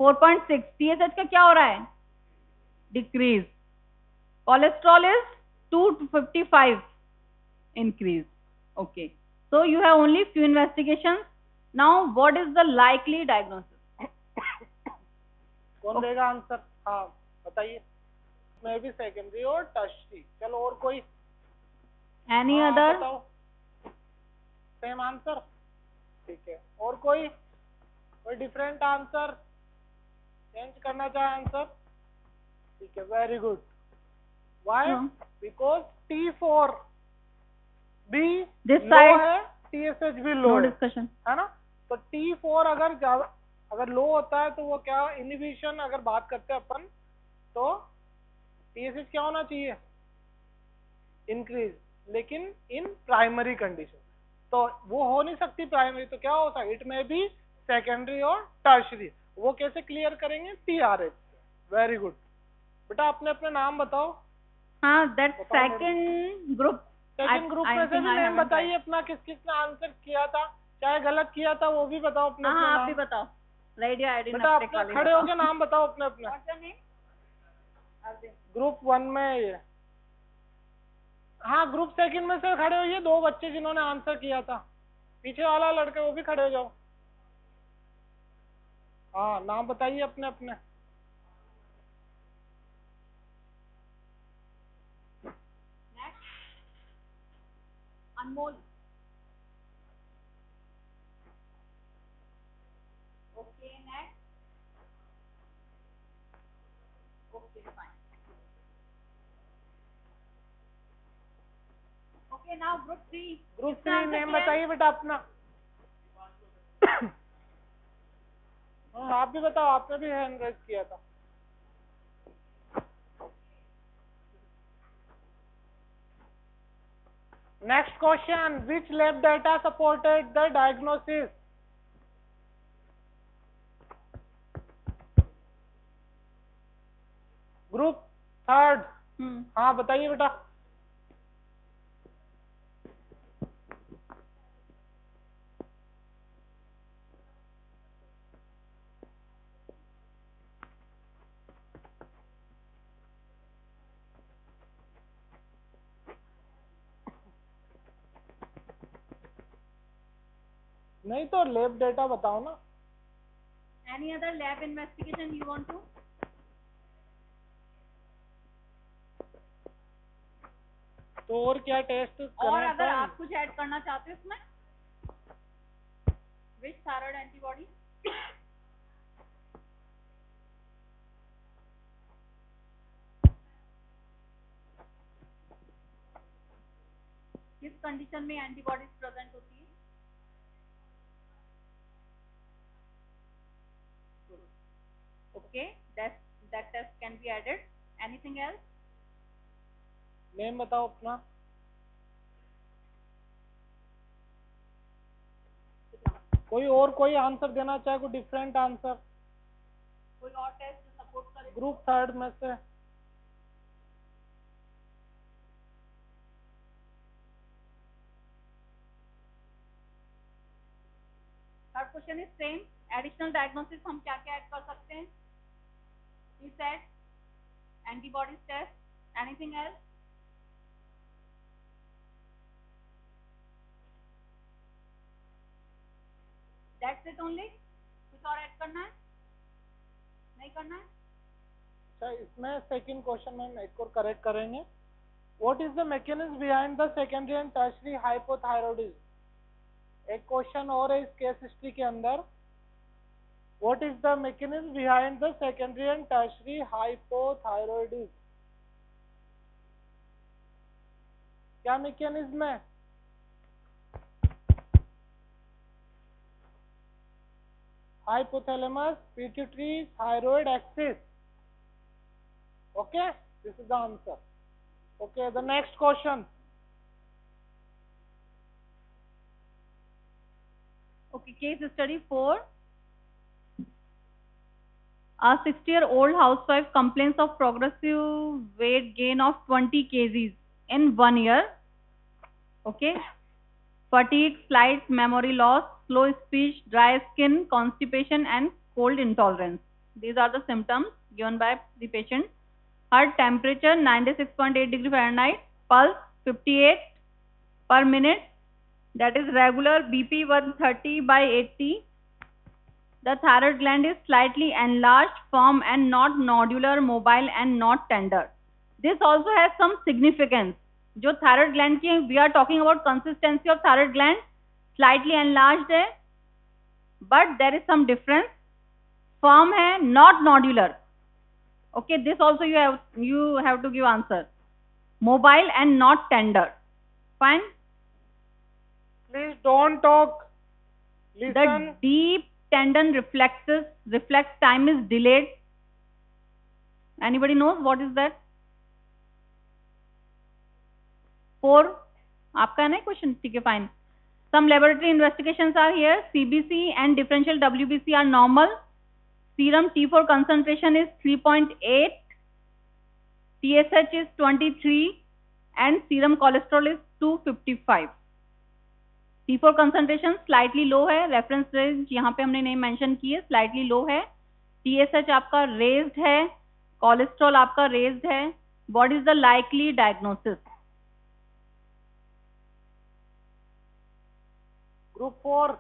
4.6. TSH का क्या हो रहा है? Decrease. Cholesterol is 255. Increase. Okay. So you have only few investigations. Now what is the likely diagnosis? कौन देगा answer? हाँ बताइए। मैं भी सेकेंडरी और टर्शरी। चलो और कोई? Any other? Same answer? ठीक है, और कोई डिफरेंट आंसर चेंज करना चाहे आंसर? ठीक है, very good. Y? Because T4 भी लो है, TSH भी लो है ना। तो T4 अगर लो होता है तो वो क्या, इनहिबिशन अगर बात करते हैं अपन, तो TSH क्या होना चाहिए, इंक्रीज, लेकिन इन प्राइमरी कंडीशन तो वो हो नहीं सकती प्राइमरी, तो क्या हो सकता, इट में भी सेकेंडरी और टर्शरी। वो कैसे क्लियर करेंगे, TRH। वेरी गुड बेटा, अपने अपने नाम बताओ। हाँ, दैट सेकंड ग्रुप में से भी नेम बताइए अपना, किस किस ने आंसर किया था, चाहे गलत किया था वो भी बताओ अपने अपने आप नाम। भी बताओ, रेडियो आईडी बेटा अपने खड़े होके नाम बताओ अपने अपने। ग्रुप 1 में ये, हाँ ग्रुप सेकंड में से खड़े होइए, 2 बच्चे जिन्होंने आंसर किया था, पीछे वाला लड़के वो भी खड़े हो जाओ। हाँ, नाम बताइए अपने अपने। Anmol. Okay, next. Okay, fine. Okay, now group 3 name बताइए बेटा अपना। आप भी बताओ, आपने भी हैंड रेज किया था। Next question, which lab data supported the diagnosis? Group 3। हाँ बताइए बेटा। नहीं तो लैब डेटा बताओ ना। Any other lab investigation you want to? तो और क्या टेस्ट और अगर आप कुछ ऐड करना चाहते हो इसमें, विच थायराइड एंटीबॉडी? किस कंडीशन में एंटीबॉडीज प्रेजेंट होती है? Okay, that test can be added. Anything else? Name बताओ अपना। कोई और कोई आंसर देना चाहे, कोई डिफरेंट आंसर, कोई और टेस्ट जो सपोर्ट करे? ग्रुप 3 में से। Third question is same, additional diagnosis हम क्या क्या ऐड कर सकते हैं? T-set, antibodies test, anything else? That's it only? कुछ और ऐड करना है? नहीं करना है? अच्छा, इसमें सेकंड क्वेश्चन में एक और करेक्ट करेंगे। What is the mechanism behind the secondary and tertiary hypothyroidism? एक क्वेश्चन और है इस केस हिस्ट्री के अंदर। What is the mechanism behind the secondary and tertiary hypothyroidism? क्या मैकेनिज्म है? hypothalamus pituitary thyroid axis. Okay, this is the answer. Okay, the next question. Okay, case study 4. A 60-year-old housewife complains of progressive weight gain of 20 kgs in 1 year. Okay, fatigue, slight memory loss, slow speech, dry skin, constipation and cold intolerance. These are the symptoms given by the patient. Her temperature 96.8 degree Fahrenheit, pulse 58 per minute, that is regular, BP 130/80. The thyroid gland is slightly enlarged, firm and not nodular, mobile and not tender. This also has some significance. जो thyroid gland की, we are talking about consistency of thyroid gland, slightly enlarged है, but there is some difference. Firm है, not nodular. Okay, this also you have to give answer. Mobile and not tender. Fine. Please don't talk. Listen. The deep tendon reflex time is delayed. Anybody knows what is that? 4. आपका है ना question? ठीक है, fine. Some laboratory investigations are here. CBC and differential WBC are normal. Serum T4 concentration is 3.8. TSH is 23 and serum cholesterol is 255. T4 concentration slightly low है. Reference range यहाँ पे हमने नहीं mention की है, slightly low है. TSH आपका raised है. Cholesterol आपका raised है. What is the likely diagnosis? Group 4.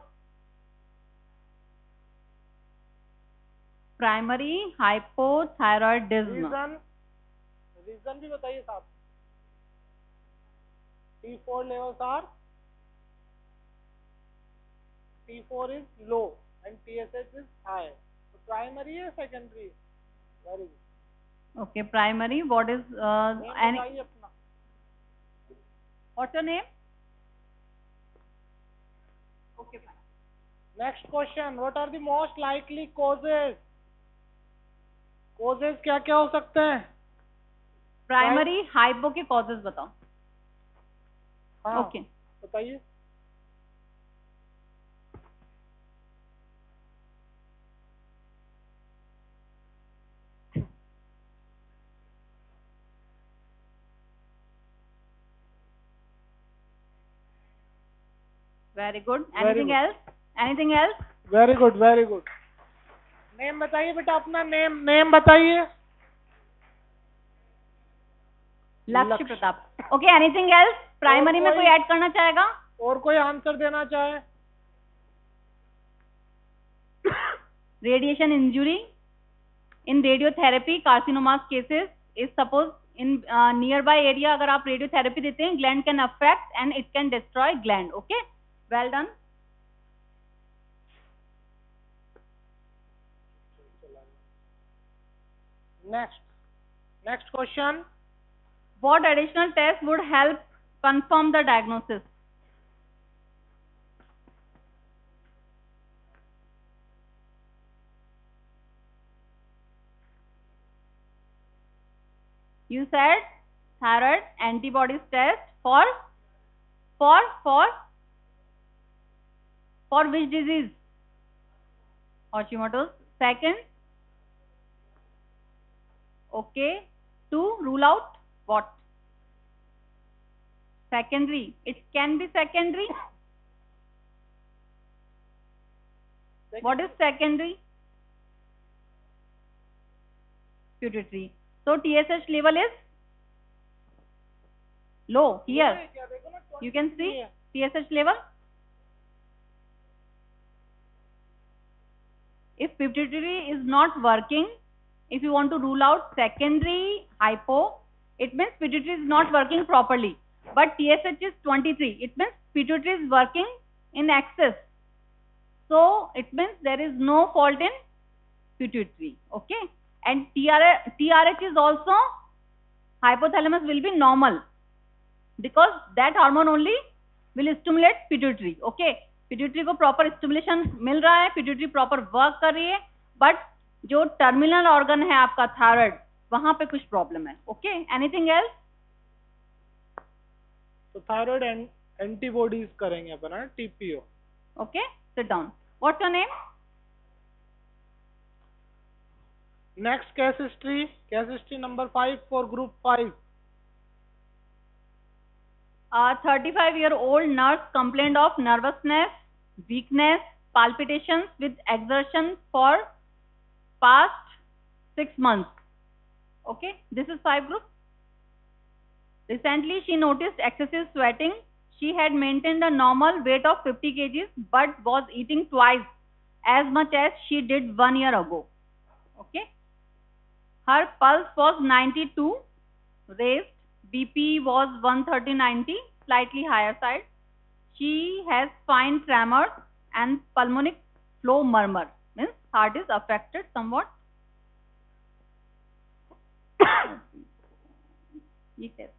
Primary hypothyroidism. Reason भी बताइए साहब. T4 levels are, T4 is low and TSH is high. So primary or secondary? Very good. Okay, primary. What is बताइए अपना. What's your name? Okay, fine. Next question. What are the most likely causes? Causes क्या क्या हो सकते हैं? Primary hypo के causes बताओ. हाँ, ओके, बताइए. Very good. Very anything good. Else? Anything else? Very good, very good. Name बताइए बेटा अपना. नेम बताइए. लक्ष्य Pratap. Okay, anything else? Primary में कोई ऐड करना चाहेगा? और कोई आंसर देना चाहे? Radiation injury in radiotherapy carcinomas cases is suppose in nearby area अगर आप radiotherapy देते हैं, gland can affect and it can destroy gland. Okay, well done. Next question. What additional test would help confirm the diagnosis? You said thyroid antibodies test for which disease? Hashimoto's. Second, okay, to rule out what? Secondary. It can be secondary. What is secondary? Pituitary. So TSH level is low here. You can see TSH level. If pituitary is not working, if you want to rule out secondary hypo, it means pituitary is not working properly. But TSH is 23. It means pituitary is working in excess. So it means there is no fault in pituitary. Okay. And TRH is also, hypothalamus will be normal because that hormone only will stimulate pituitary. Okay. Pituitary को proper stimulation मिल रहा है, pituitary proper work कर रही है, but जो terminal organ है आपका thyroid, वहाँ पे कुछ problem है. Okay. Anything else? तो thyroid antibodies करेंगे अपन है TPO. Okay. Sit down. What's your name? Next case history number 5 for group 5. A 35-year-old nurse complained of nervousness, weakness, palpitations with exertion for past 6 months. Okay, this is 5 group. Recently, she noticed excessive sweating. She had maintained a normal weight of 50 kgs but was eating twice as much as she did 1 year ago. Okay. Her pulse was 92, raised. BP was 130/90, slightly higher side. She has fine tremors and pulmonic flow murmur, means heart is affected somewhat. ये कैसे?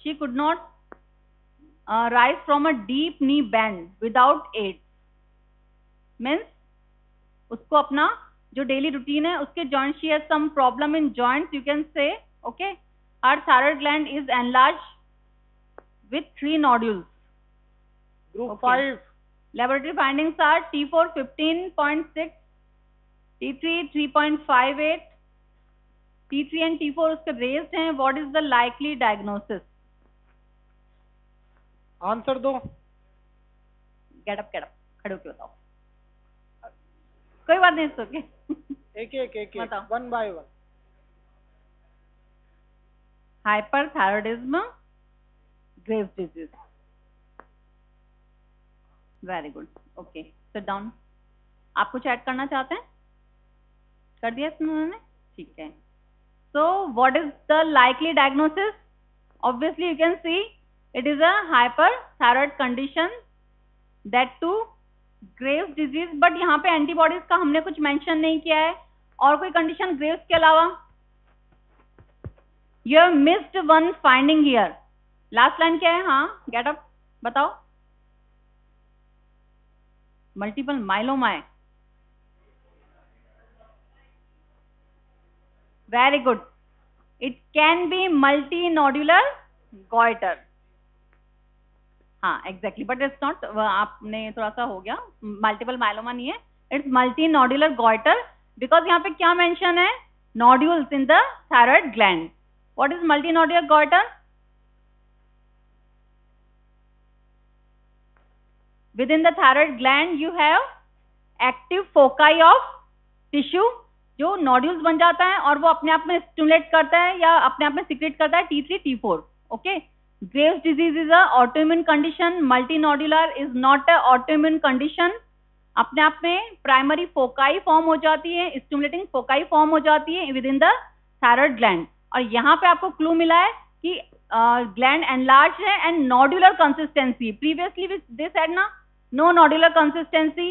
She could not rise from a deep knee bend without aid, means उसको अपना जो daily routine है उसके joint, she has some problem in joints, you can say okay. Her thyroid gland is enlarged with 3 nodules. Group Okay. 5. Laboratory findings are T4 15.6, T3 3.58, T3 and T4 उसके raised हैं. What is the likely diagnosis? Answer दो. Get up, खड़े होके बताओ. कोई बात नहीं, it's okay. एक बताओ. 1 by 1. Hyperthyroidism, Graves' disease. Very good. Okay, sit down. आप कुछ ऐड करना चाहते हैं? कर दिया इसमें उन्होंने? ठीक है. So what is the likely diagnosis? Obviously you can see it is a hyperthyroid condition, that too Graves' disease. But यहाँ पे एंटीबॉडीज का हमने कुछ मेंशन नहीं किया है. और कोई कंडीशन ग्रेव्स के अलावा? You have missed one finding here. Last line क्या है? हाँ, गेट अप, बताओ. मल्टीपल माइलोमा है. Very good. It can B multi nodular goitre. हाँ, एग्जैक्टली, बट इट्स नॉट, आपने थोड़ा सा हो गया, मल्टीपल माइलोमा नहीं है, it's multi nodular goitre. Because यहाँ पे क्या मेंशन है? Nodules in the thyroid gland. What is multi nodular goitre? Within the thyroid gland you have active foci of tissue, जो नोड्यूल्स बन जाता है और वो अपने आप में स्टिमुलेट करता है या अपने आप में सिक्रेट करता है T3 T4. Okay. Graves' disease is a autoimmune condition. Multinodular is not a autoimmune condition. अपने आप में प्राइमरी फोकाई फॉर्म हो जाती है, स्टिमुलेटिंग फोकाई फॉर्म हो जाती है with in the thyroid gland. और यहाँ पे आपको क्लू मिला है कि ग्लैंड एनलार्ज है and nodular consistency. Previously they said ना, no nodular consistency.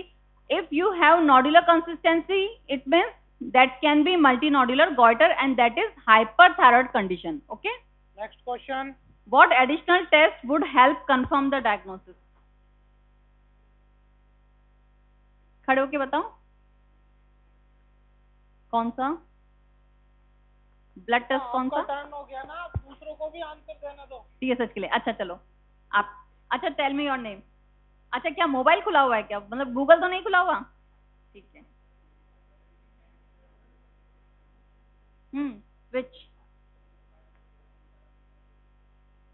If you have nodular consistency, it means that can be multinodular goiter and that is hyperthyroid condition. Okay. Next question. What additional test would help confirm the diagnosis? खड़े होके बताओ. कौन सा blood test? कौन सा? Turn हो गया ना, दूसरों को भी आंसर देना दो. TSH के लिए. अच्छा चलो आप. अच्छा, टेल मी योर नेम. अच्छा, क्या मोबाइल खुला हुआ है क्या? मतलब गूगल तो नहीं खुला हुआ? ठीक है. Which?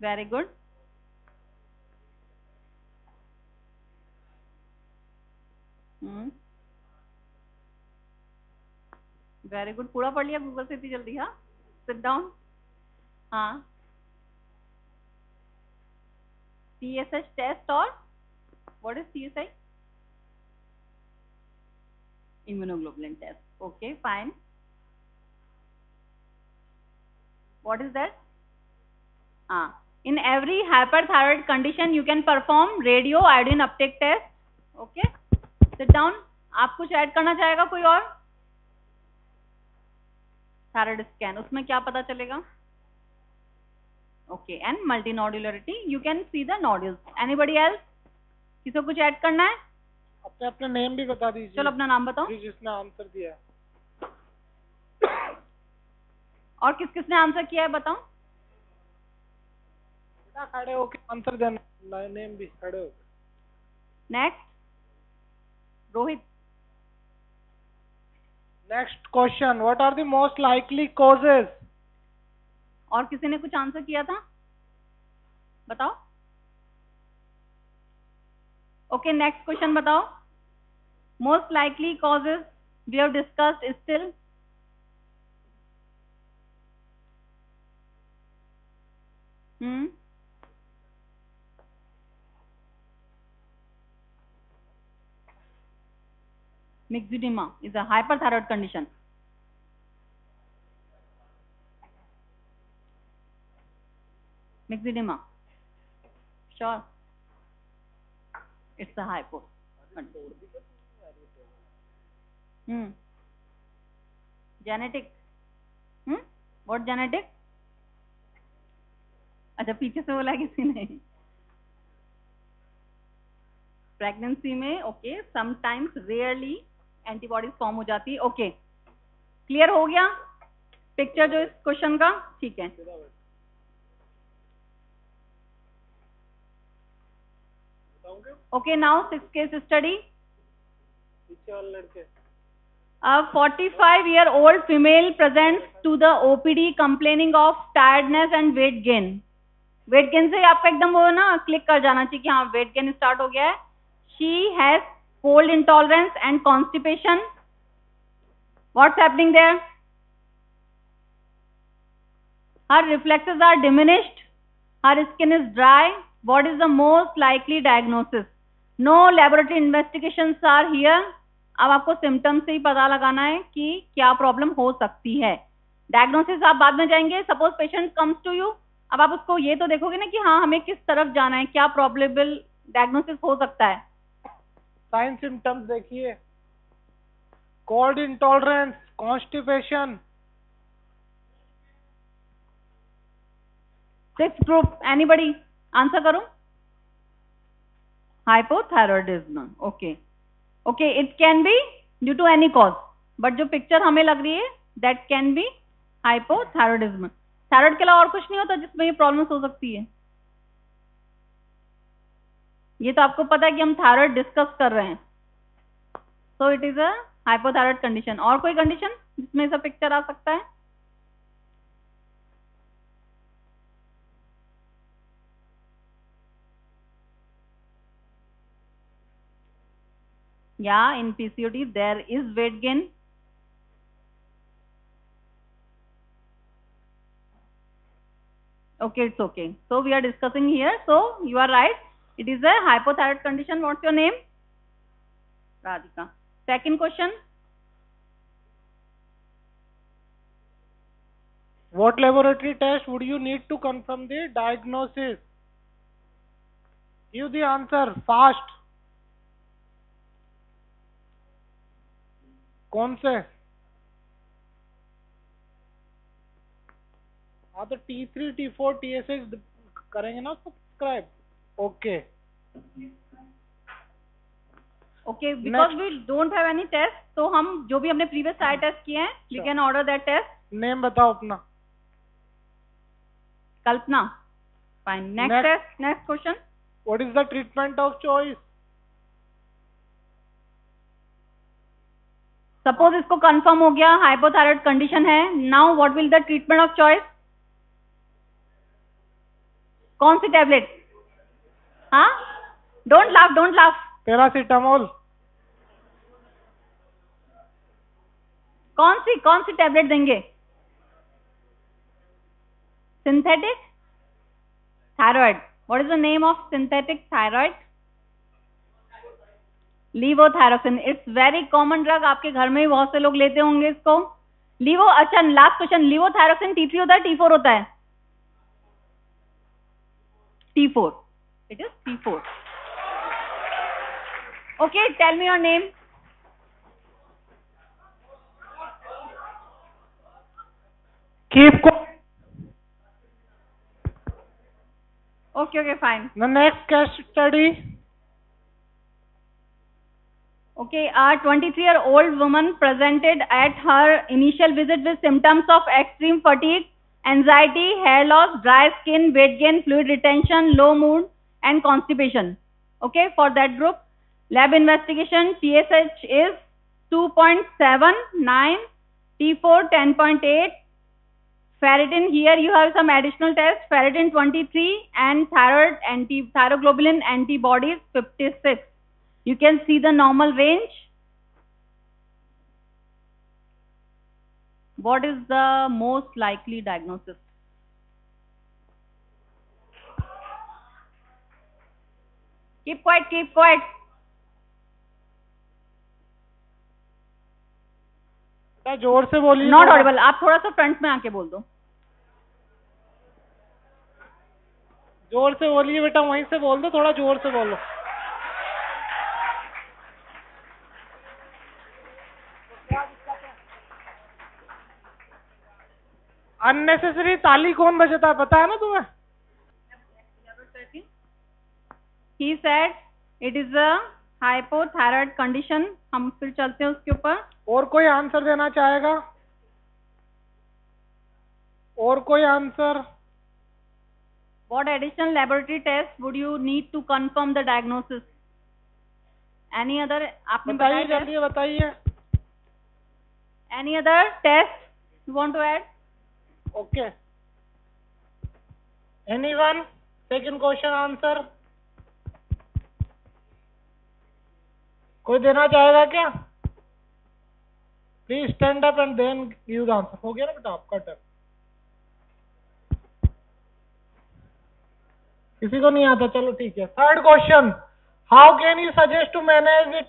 Very good. Very good. पूरा पढ़ लिया गूगल से इतनी जल्दी? हाँ, सिट डाउन. हाँ, TSH टेस्ट और what is TSI? Immunoglobulin test. Okay, fine. What is that? In every hyperthyroid condition you can perform radio iodine uptake test. Okay, sit down. आप कुछ ऐड करना चाहेगा कोई और? थायराइड स्कैन, उसमें क्या पता चलेगा? Okay, and multinodularity, you can see the nodules. Anybody else? किसी को कुछ ऐड करना है? अपने अपना नेम भी बता दीजिए. चलो अपना नाम बताओ. जिसने आंसर दिया. और किस किसने आंसर किया है बताओ. बेटा खड़े होके आंसर देना, नेम भी खड़े होके. Next, Rohit. Next question. What are the most likely causes? और किसी ने कुछ आंसर किया था? बताओ. ओके, नेक्स्ट क्वेश्चन बताओ. Most likely causes we have discussed still. Myxedema is a hyperthyroid condition. Myxedema. Sure. It's a hypo. Genetic. What genetic? अच्छा पीछे से बोला किसी ने. प्रेगनेंसी में okay sometimes rarely antibodies form हो जाती है. ओके क्लियर हो गया पिक्चर जो इस क्वेश्चन का. ठीक है. Okay now 6 case study. A 45-year-old female presents to the OPD complaining of tiredness and weight gain. Weight gain से आपका एकदम वो ना क्लिक कर जाना चाहिए कि हाँ वेट गेन स्टार्ट हो गया है. She has cold intolerance and constipation. What's happening there? Her reflexes are diminished. Her skin is dry. What is the most likely diagnosis? No laboratory investigations are here. अब आपको symptoms से ही पता लगाना है कि क्या प्रॉब्लम हो सकती है. डायग्नोसिस आप बाद में जाएंगे. Suppose patient comes to you, अब आप उसको ये तो देखोगे ना कि हाँ हमें किस तरफ जाना है, क्या प्रॉब्लेबल डायग्नोसिस हो सकता है. साइन सिम्टम्स देखिए. Cold intolerance, constipation. 6th group anybody answer करो. Hypothyroidism. Okay okay it can be due to any cause, but जो पिक्चर हमें लग रही है that can be hypothyroidism. Thyroid के अलावा और कुछ नहीं होता जिसमें ये प्रॉब्लम्स हो सकती है. ये तो आपको पता है कि हम थायराइड डिस्कस कर रहे हैं. So it is a hypothyroid condition. और कोई कंडीशन जिसमें ऐसा पिक्चर आ सकता है? Yeah, in PCOD there is weight gain. Okay, it's okay. So we are discussing here. So you are right. It is a hypothyroid condition. What's your name? Radhika. Second question. What laboratory test would you need to confirm the diagnosis? Give the answer fast. कौन से? हाँ तो T3, T4, TSH करेंगे ना subscribe. Okay okay because we don't have any test, तो हम जो भी हमने प्रीवियस सारे टेस्ट किए हैं we can order that test. Name बताओ अपना. Kalpana. Fine. Next test. Next question. What is the treatment of choice? Suppose इसको कंफर्म हो गया हाइपोथायराइड कंडीशन है. Now what will the treatment of choice? कौन सी टैबलेट? हाँ don't laugh, don't laugh. Paracetamol. कौन सी टैबलेट देंगे? Synthetic thyroid. What is the name of synthetic thyroid? Levothyroxine. It's very common drug. आपके घर में भी बहुत से लोग लेते होंगे इसको. लीवो. अच्छा लास्ट क्वेश्चन. लीवोथायरोक्सिन T3 होता है T4 होता है? T4. It is T4. Okay, tell me your name. Keep quiet. Okay, fine. The next case study. Okay, a 23-year-old woman presented at her initial visit with symptoms of extreme fatigue, anxiety, hair loss, dry skin, weight gain, fluid retention, low mood, and constipation. Okay, for that group, lab investigation, TSH is 2.79, T4 10.8, ferritin, here you have some additional tests, ferritin 23, and thyroglobulin antibodies 56. You can see the normal range. What is the most likely diagnosis? Keep quiet, keep quiet. जोर से बोलिए. Not audible. आप थोड़ा सा front में आके बोल दो. जोर से बोलिए बेटा, वहीं से बोल दो, थोड़ा जोर से बोलो. अननेसेसरी ताली कौन बजाता है पता है ना तुम्हें? He said it is a hypothyroid condition. हम फिर चलते हैं उसके ऊपर. और कोई आंसर देना चाहेगा? और कोई answer? What additional laboratory tests would you need to confirm the diagnosis? Any other? आपने बताइए जल्दी बताइए. Any other test you want to add? Okay. Anyone? Second question answer. कोई देना चाहेगा क्या? Please stand up and then give the answer. हो गया ना बेटा आपका टर्न. किसी को नहीं आता, चलो ठीक है. Third question, how can you suggest to manage it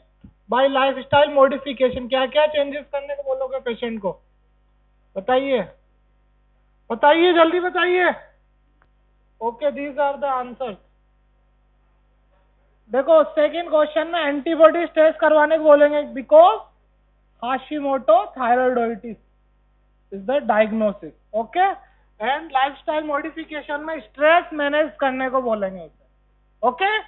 by lifestyle modification? क्या क्या चेंजेस करने को बोलोगे पेशेंट को? बताइए बताइए जल्दी बताइए. Okay, these are the answers. देखो सेकंड क्वेश्चन में एंटीबॉडी टेस्ट करवाने को बोलेंगे because Hashimoto thyroiditis is the diagnosis. Okay, and lifestyle modification में स्ट्रेस मैनेज करने को बोलेंगे उसे. ओके.